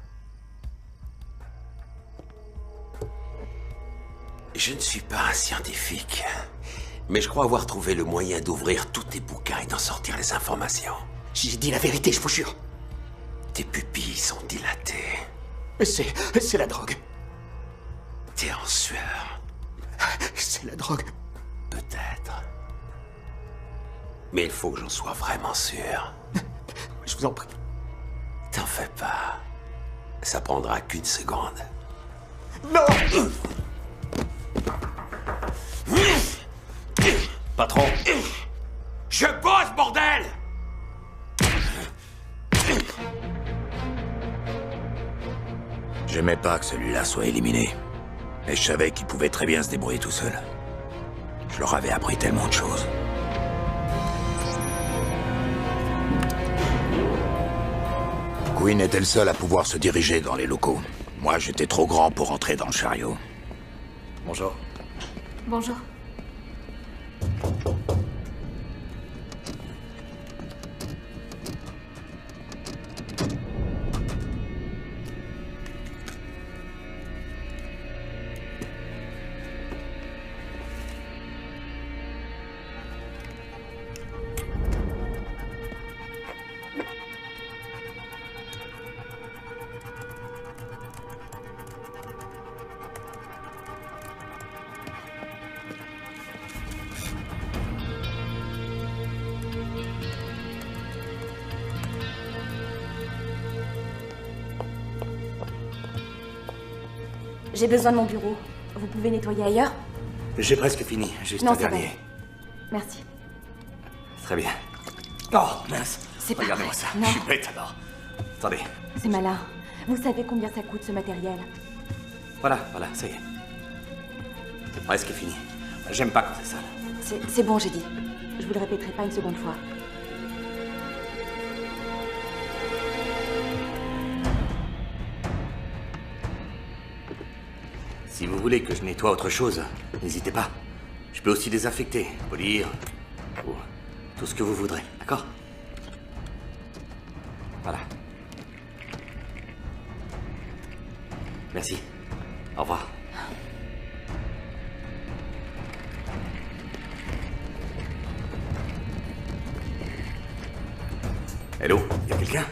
Je ne suis pas un scientifique, mais je crois avoir trouvé le moyen d'ouvrir tous tes bouquins et d'en sortir les informations. J'ai dit la vérité, je vous jure. Tes pupilles sont dilatées. C'est la drogue. T'es en sueur. C'est la drogue. Peut-être. Mais il faut que j'en sois vraiment sûr. Je vous en prie. T'en fais pas. Ça prendra qu'une seconde. Non! Patron. Je bosse, bordel! J'aimais pas que celui-là soit éliminé. Mais je savais qu'il pouvait très bien se débrouiller tout seul. Je leur avais appris tellement de choses. Quinn était le seul à pouvoir se diriger dans les locaux. Moi, j'étais trop grand pour entrer dans le chariot. Bonjour. Bonjour. J'ai besoin de mon bureau. Vous pouvez nettoyer ailleurs? J'ai presque fini, juste Non, un ça va. dernier. Merci. Très bien. Oh, mince. C'est pas Regardez-moi vrai. ça. Non. Je suis bête alors. Attendez. C'est malin. Vous savez combien ça coûte ce matériel? Voilà, ça y est. Presque fini. J'aime pas quand c'est sale. C'est bon, j'ai dit. Je vous le répéterai pas une seconde fois. Si vous voulez que je nettoie autre chose, n'hésitez pas. Je peux aussi désinfecter, polir, ou tout ce que vous voudrez, d'accord? Voilà. Merci. Au revoir. Hello, y a quelqu'un?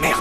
Merde!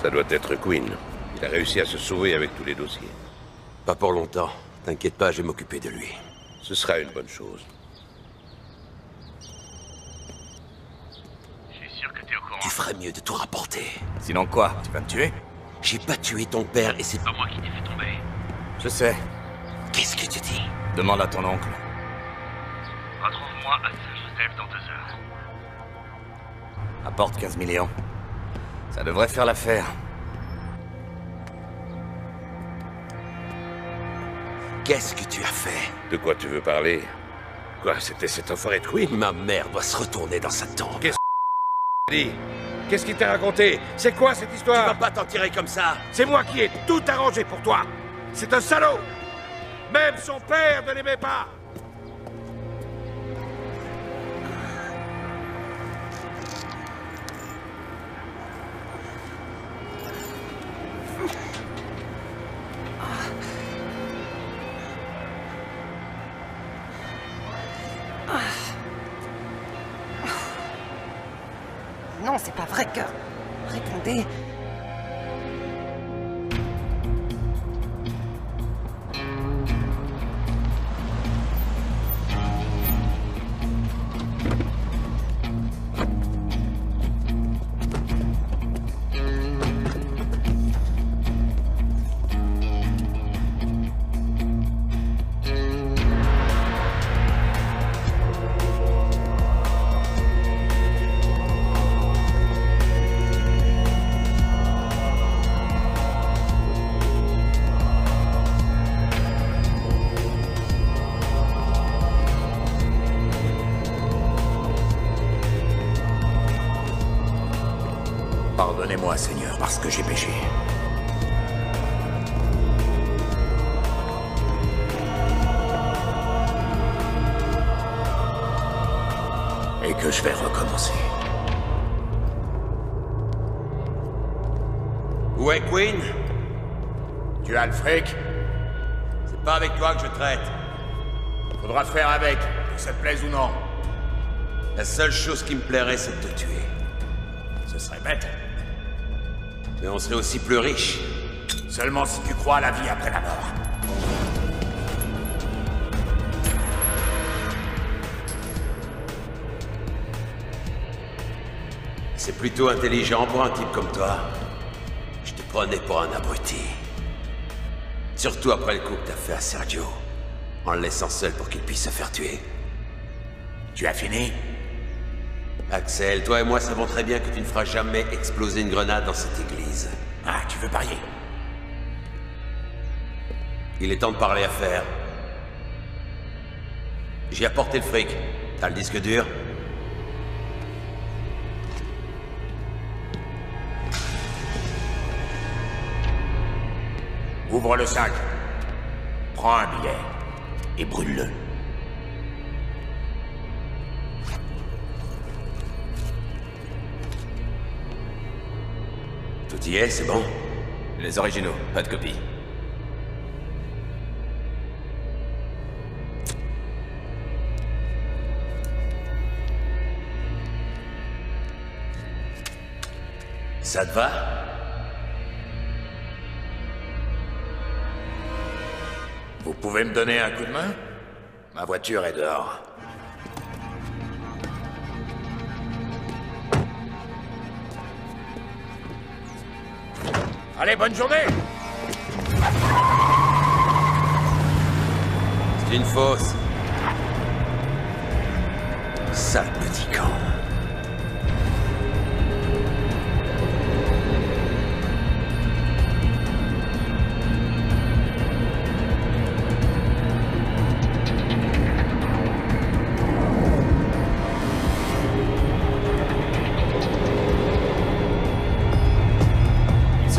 Ça doit être Quinn. Il a réussi à se sauver avec tous les dossiers. Pas pour longtemps. T'inquiète pas, je vais m'occuper de lui. Ce sera une bonne chose. Je suis sûr que t'es au courant. Tu ferais mieux de tout rapporter. Sinon quoi? Tu vas me tuer? J'ai pas tué ton père et c'est pas moi qui t'ai fait tomber. Je sais. Qu'est-ce que tu dis? Demande à ton oncle. Retrouve-moi à Saint-Joseph dans 2 heures. Apporte 15 millions. Ça devrait faire l'affaire. Qu'est-ce que tu as fait? De quoi tu veux parler? Quoi, c'était cet enfoiré de Quinn? Ma mère doit se retourner dans sa tombe. Qu'est-ce que dit? Qu'est-ce qu'il t'a raconté? C'est quoi cette histoire? Tu vas pas t'en tirer comme ça. C'est moi qui ai tout arrangé pour toi. C'est un salaud. Même son père ne l'aimait pas. Non, c'est pas vrai que... Répondez... Pardonnez-moi, Seigneur, parce que j'ai péché. Et que je vais recommencer. Où est Quinn? Tu as le fric? C'est pas avec toi que je traite. Faudra faire avec, que ça te plaise ou non. La seule chose qui me plairait, c'est de te tuer. Ce serait bête. Mais on serait aussi plus riche. Seulement si tu crois à la vie après la mort. C'est plutôt intelligent pour un type comme toi. Je te prenais pour un abruti. Surtout après le coup que t'as fait à Sergio. En le laissant seul pour qu'il puisse se faire tuer. Tu as fini? Axel, toi et moi savons très bien que tu ne feras jamais exploser une grenade dans cette église. Ah, tu veux parier? Il est temps de parler affaires. J'ai apporté le fric. T'as le disque dur? Ouvre le sac. Prends un billet. Et brûle-le. Tout y est, c'est bon? Les originaux, pas de copie. Ça te va? Vous pouvez me donner un coup de main? Ma voiture est dehors. Allez, bonne journée! C'est une fausse. Sale petit camp.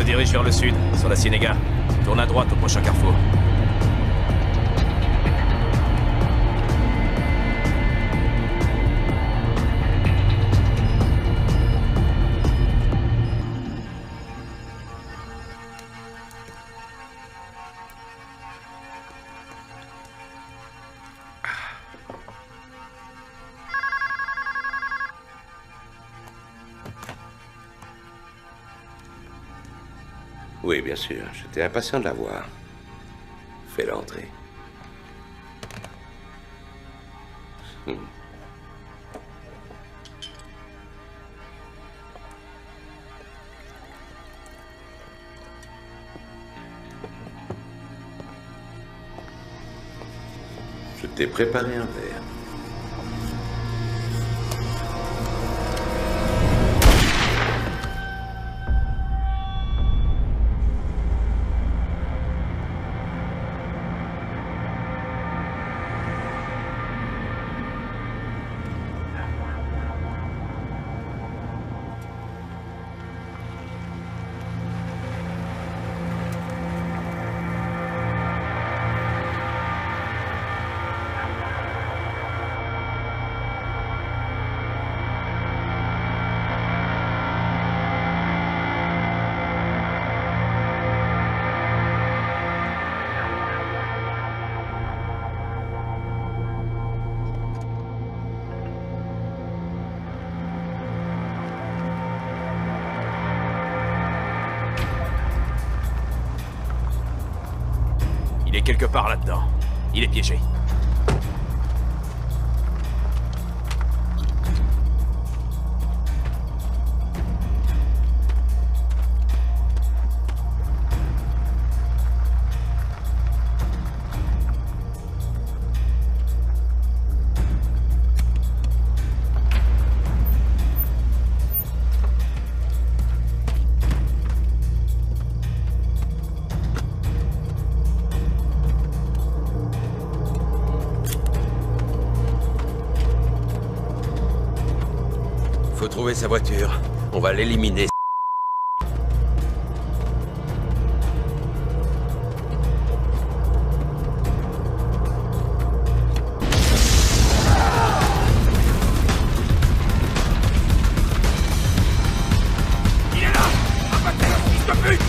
Dirige vers le sud, sur la Ciénéga. Tourne à droite au prochain carrefour. Oui, bien sûr. J'étais impatient de la voir. Fais-la entrer. Je t'ai préparé un verre. Il est quelque part là-dedans. Il est piégé. Faut trouver sa voiture. On va l'éliminer. Il est là! Abattez le fils de pute!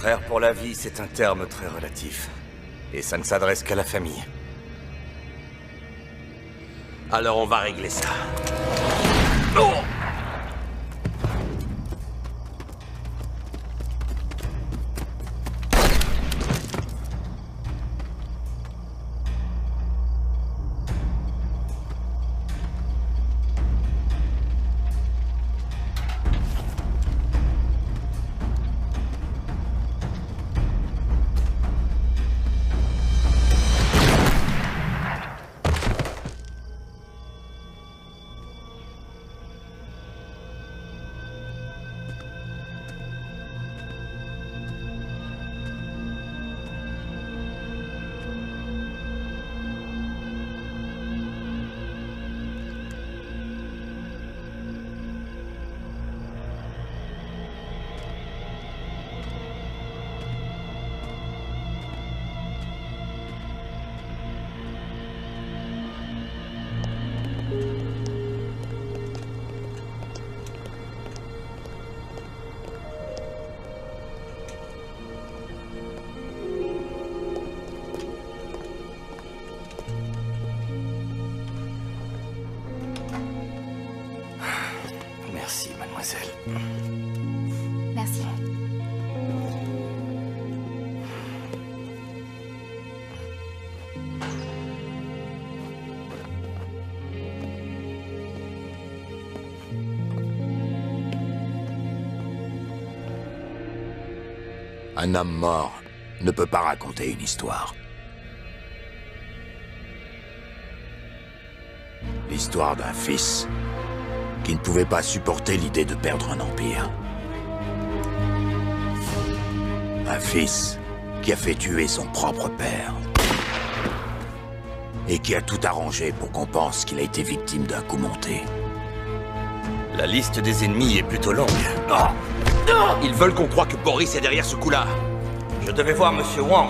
Frère pour la vie, c'est un terme très relatif. Et ça ne s'adresse qu'à la famille. Alors on va régler ça. Merci, mademoiselle. Merci. Un homme mort ne peut pas raconter une histoire. L'histoire d'un fils qui ne pouvait pas supporter l'idée de perdre un empire. Un fils qui a fait tuer son propre père. Et qui a tout arrangé pour qu'on pense qu'il a été victime d'un coup monté. La liste des ennemis est plutôt longue. Ils veulent qu'on croie que Boris est derrière ce coup-là. Je devais voir Monsieur Wang.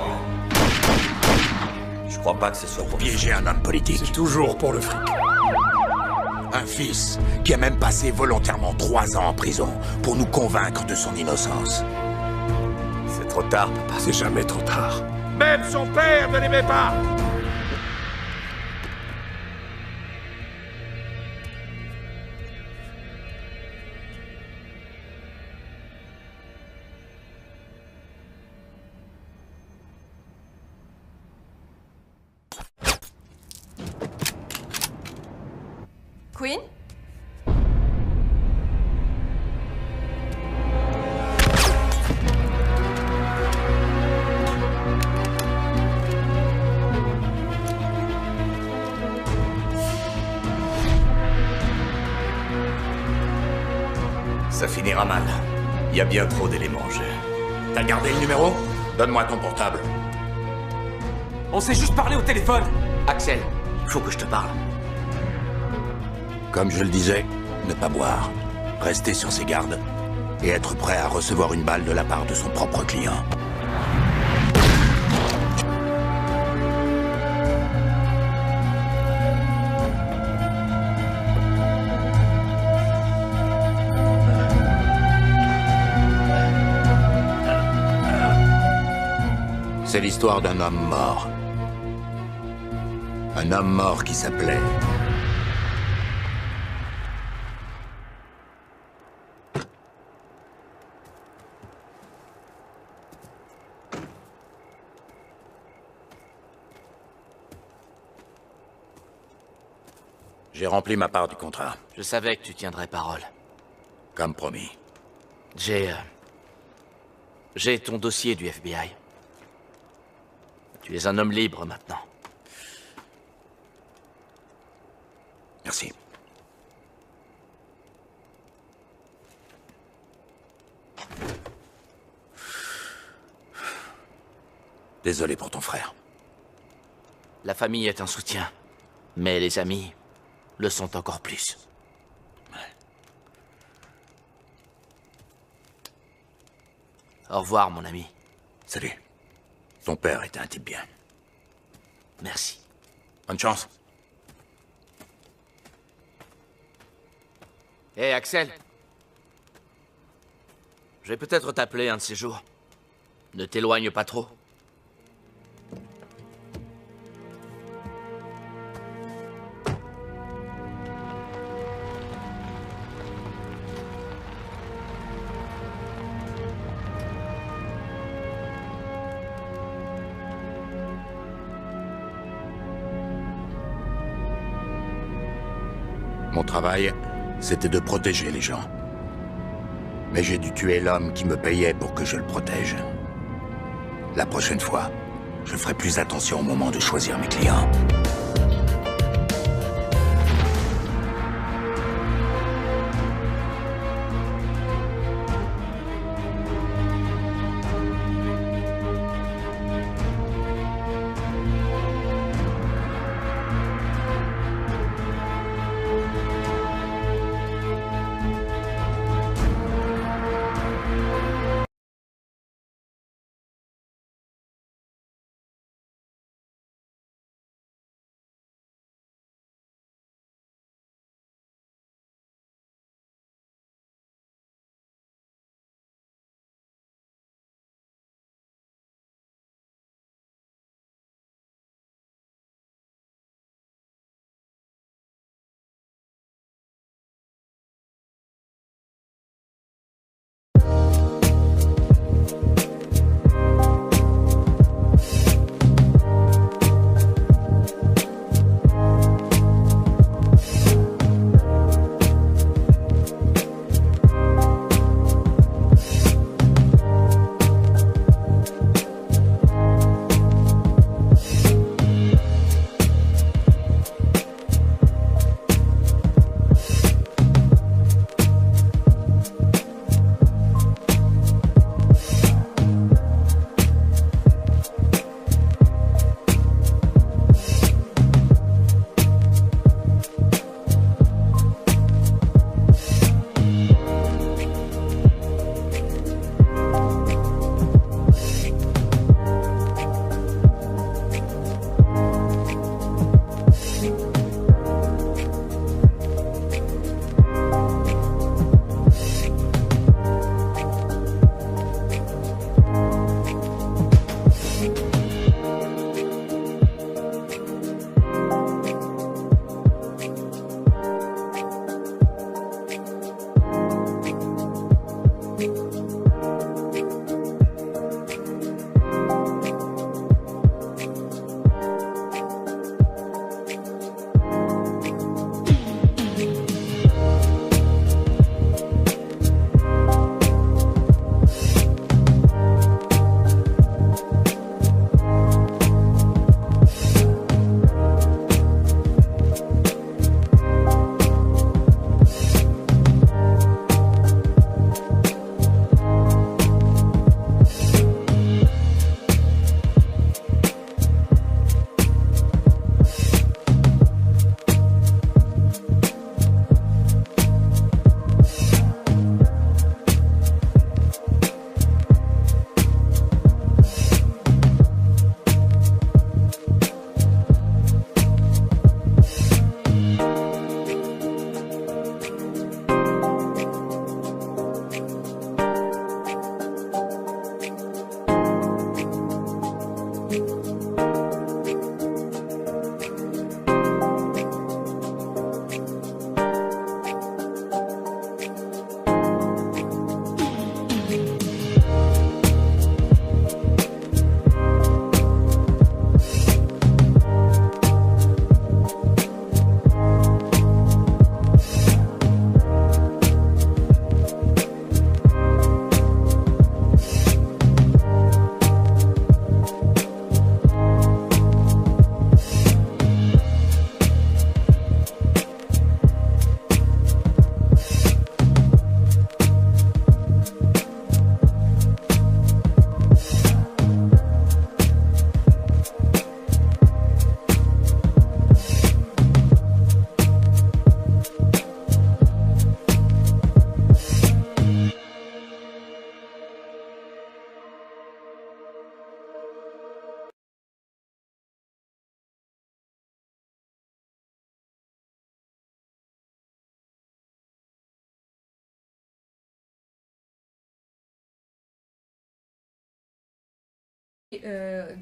Je crois pas que ce soit pour piéger un homme politique. C'est toujours pour le fric. Un fils qui a même passé volontairement 3 ans en prison pour nous convaincre de son innocence. C'est trop tard, papa. C'est jamais trop tard. Même son père ne l'aimait pas. Queen? Ça finira mal. Il y a bien trop d'éléments en jeu. T'as gardé le numéro? Donne-moi ton portable. On s'est juste parlé au téléphone. Axel, il faut que je te parle. Comme je le disais, ne pas boire, rester sur ses gardes et être prêt à recevoir une balle de la part de son propre client. C'est l'histoire d'un homme mort. Un homme mort qui s'appelait... J'ai rempli ma part du contrat. Je savais que tu tiendrais parole. Comme promis. J'ai ton dossier du FBI. Tu es un homme libre maintenant. Merci. Désolé pour ton frère. La famille est un soutien, mais les amis le sont encore plus. Au revoir, mon ami. Salut. Ton père était un type bien. Merci. Bonne chance. Hé, Axel. Je vais peut-être t'appeler un de ces jours. Ne t'éloigne pas trop. Mon travail, c'était de protéger les gens. Mais j'ai dû tuer l'homme qui me payait pour que je le protège. La prochaine fois, je ferai plus attention au moment de choisir mes clients.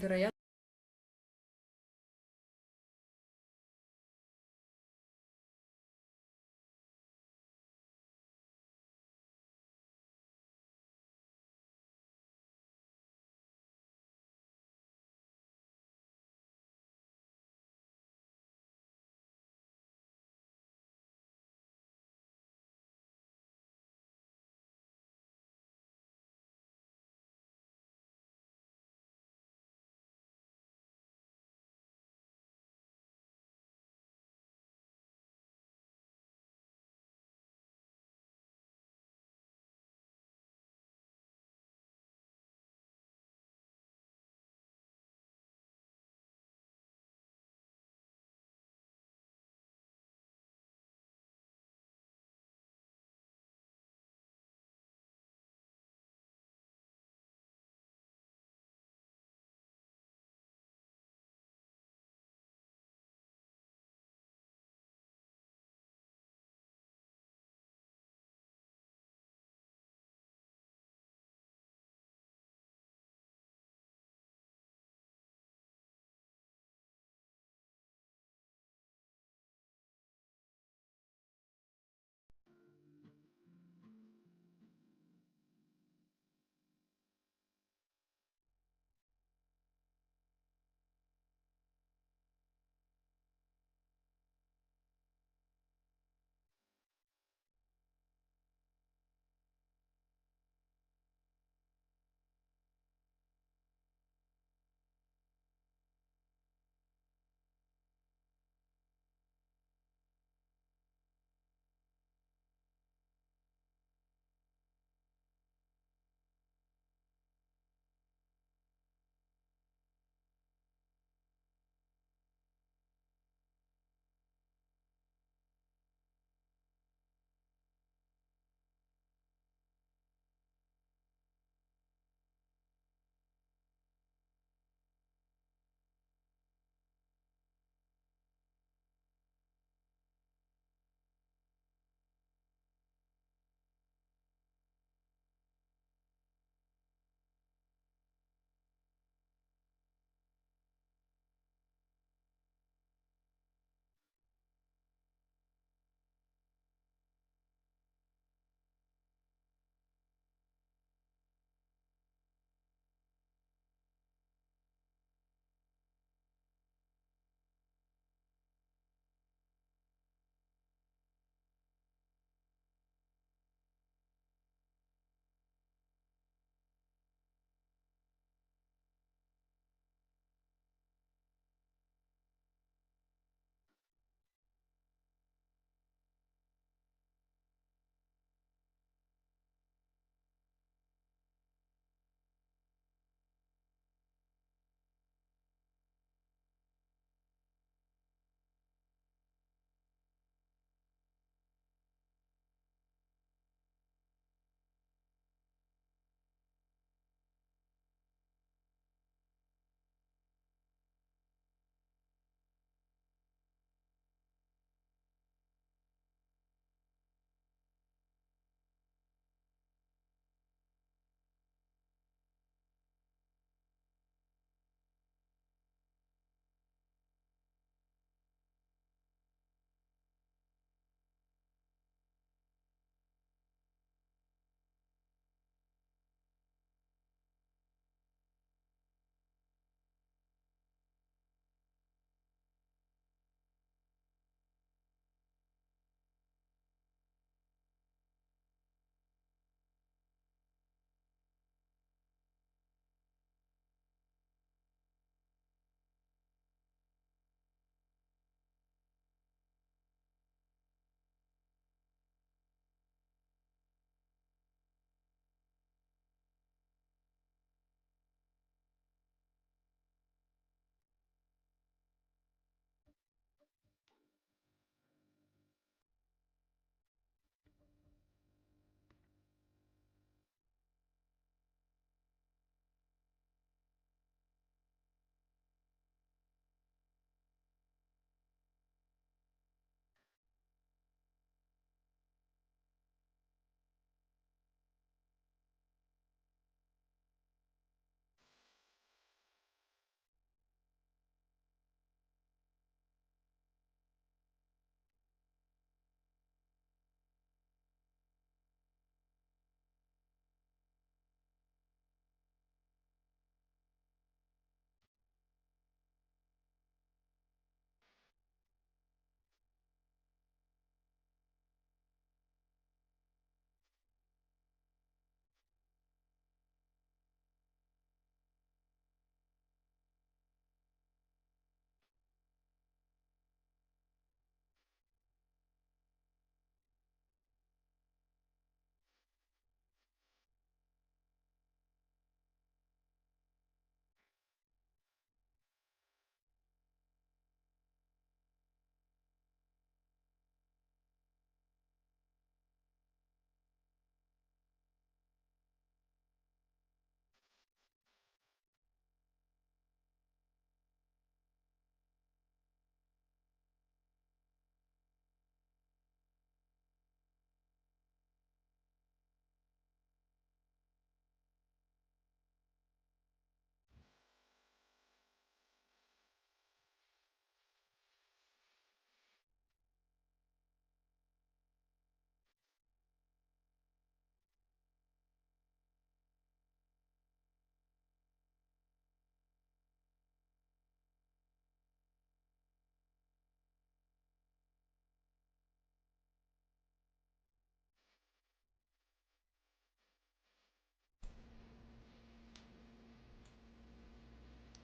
قرايات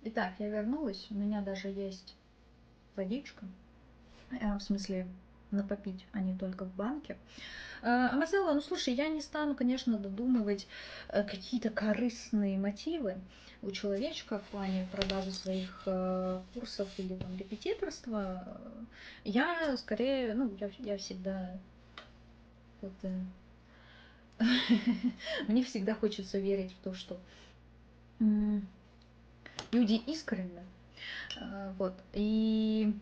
Итак, я вернулась. У меня даже есть водичка. В смысле, на попить, а не только в банке. Марселла, ну слушай, я не стану, конечно, додумывать какие-то корыстные мотивы у человечка в плане продажи своих курсов или там репетиторства. Я скорее, ну, я всегда это... Мне всегда хочется верить в то, что люди искренны. Вот. И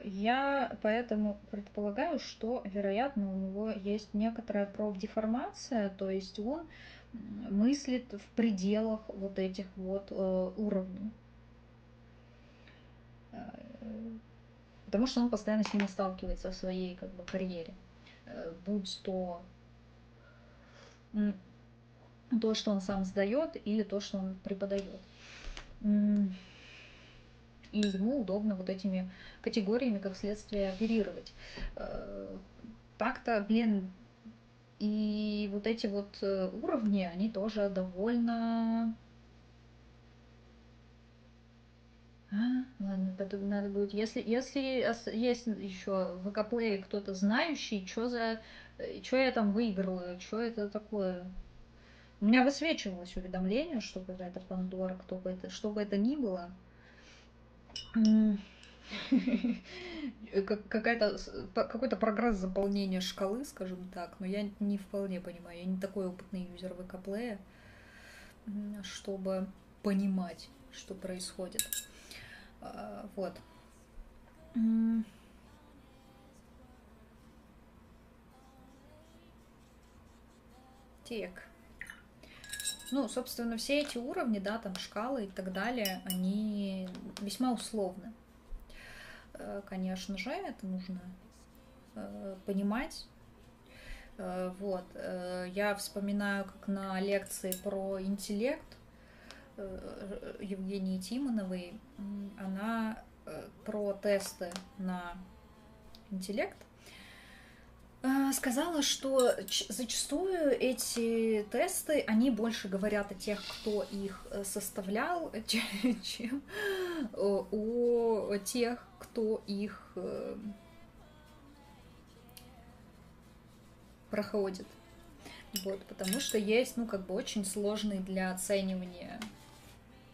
я поэтому предполагаю, что, вероятно, у него есть некоторая профдеформация, то есть он мыслит в пределах вот этих вот уровней. Потому что он постоянно с ними сталкивается в своей как бы карьере. Будь то то, что он сам сдает, или то, что он преподает. И ему удобно вот этими категориями, как следствие, оперировать. Так-то, блин, и вот эти вот уровни, они тоже довольно... Ладно, надо будет... Если есть еще в ВК-плее кто-то знающий, что я там выигрываю, что это такое... У меня высвечивалось уведомление, что какая-то Пандора, что бы это ни было. Какой-то прогресс заполнения шкалы, скажем так, но я не вполне понимаю, я не такой опытный юзер ВК-плея, чтобы понимать, что происходит. Вот. Так. Ну, собственно, все эти уровни, да, там шкалы и так далее, они весьма условны. Конечно же, это нужно понимать. Вот. Я вспоминаю, как на лекции про интеллект Евгении Тимоновой, она про тесты на интеллект сказала, что зачастую эти тесты, они больше говорят о тех, кто их составлял, чем о тех, кто их проходит. Вот, потому что есть, ну, как бы очень сложные для оценивания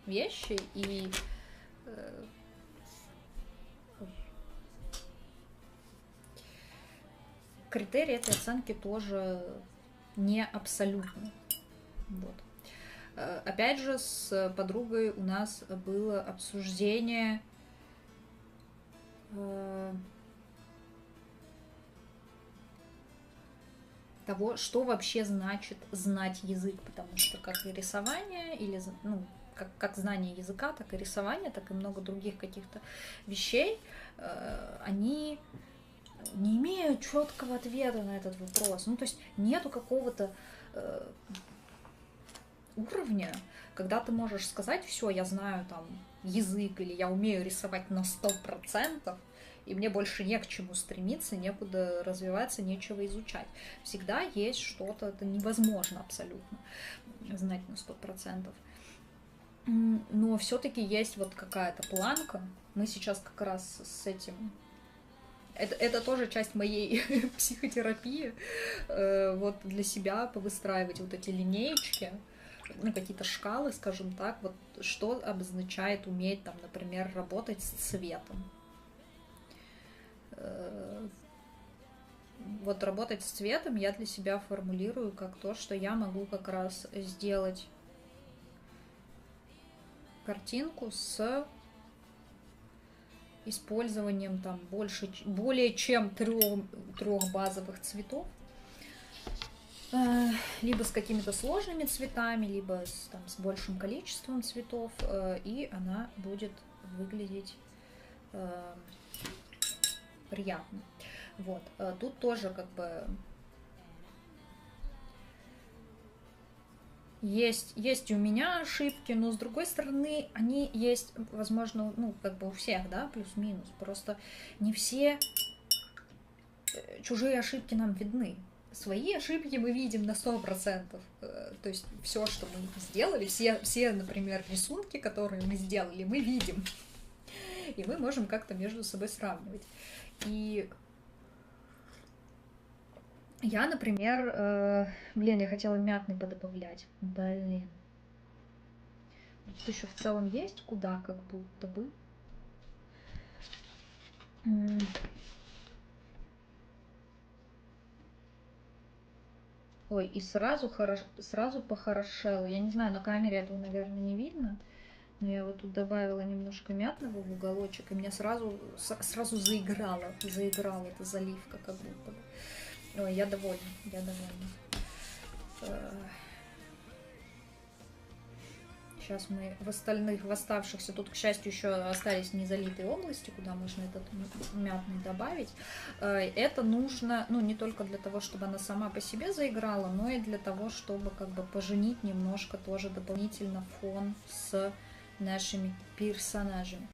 вещи, и критерии этой оценки тоже не абсолютны. Вот. Опять же, с подругой у нас было обсуждение того, что вообще значит знать язык, потому что как и рисование, или, ну, как знание языка, так и рисование, так и много других каких-то вещей, они не имеют четкого ответа на этот вопрос. Ну, то есть нету какого-то уровня, когда ты можешь сказать: все, я знаю там язык, или я умею рисовать на 100%, и мне больше не к чему стремиться, некуда развиваться, нечего изучать. Всегда есть что-то, это невозможно абсолютно знать на 100%. Но все-таки есть вот какая-то планка. Мы сейчас как раз с этим... Это тоже часть моей психотерапии, вот для себя повыстраивать вот эти линеечки, ну, какие-то шкалы, скажем так, вот что обозначает уметь, там, например, работать с цветом. Вот работать с цветом я для себя формулирую как то, что я могу как раз сделать картинку с использованием там более чем трех базовых цветов, либо с какими-то сложными цветами, либо с большим количеством цветов, и она будет выглядеть приятно. Вот. Тут тоже как бы есть у меня ошибки, но с другой стороны они есть, возможно, ну, как бы у всех, да, плюс-минус. Просто не все чужие ошибки нам видны. свои ошибки мы видим на 100%. То есть все, что мы сделали, все, например, рисунки, которые мы сделали, мы видим. И мы можем как-то между собой сравнивать. И я, например, блин, я хотела мятный подобавлять. Блин. Тут еще в целом есть куда, как будто бы. Ой, и сразу похорошело. Я не знаю, на камере этого, наверное, не видно. Но я вот тут добавила немножко мятного в уголочек, и меня сразу заиграла эта заливка, как будто бы. Ой, я довольна. Сейчас мы в оставшихся, тут, к счастью, еще остались незалитые области, куда можно этот мятный добавить. Это нужно, ну, не только для того, чтобы она сама по себе заиграла, но и для того, чтобы как бы поженить немножко тоже дополнительно фон с нашими персонажами.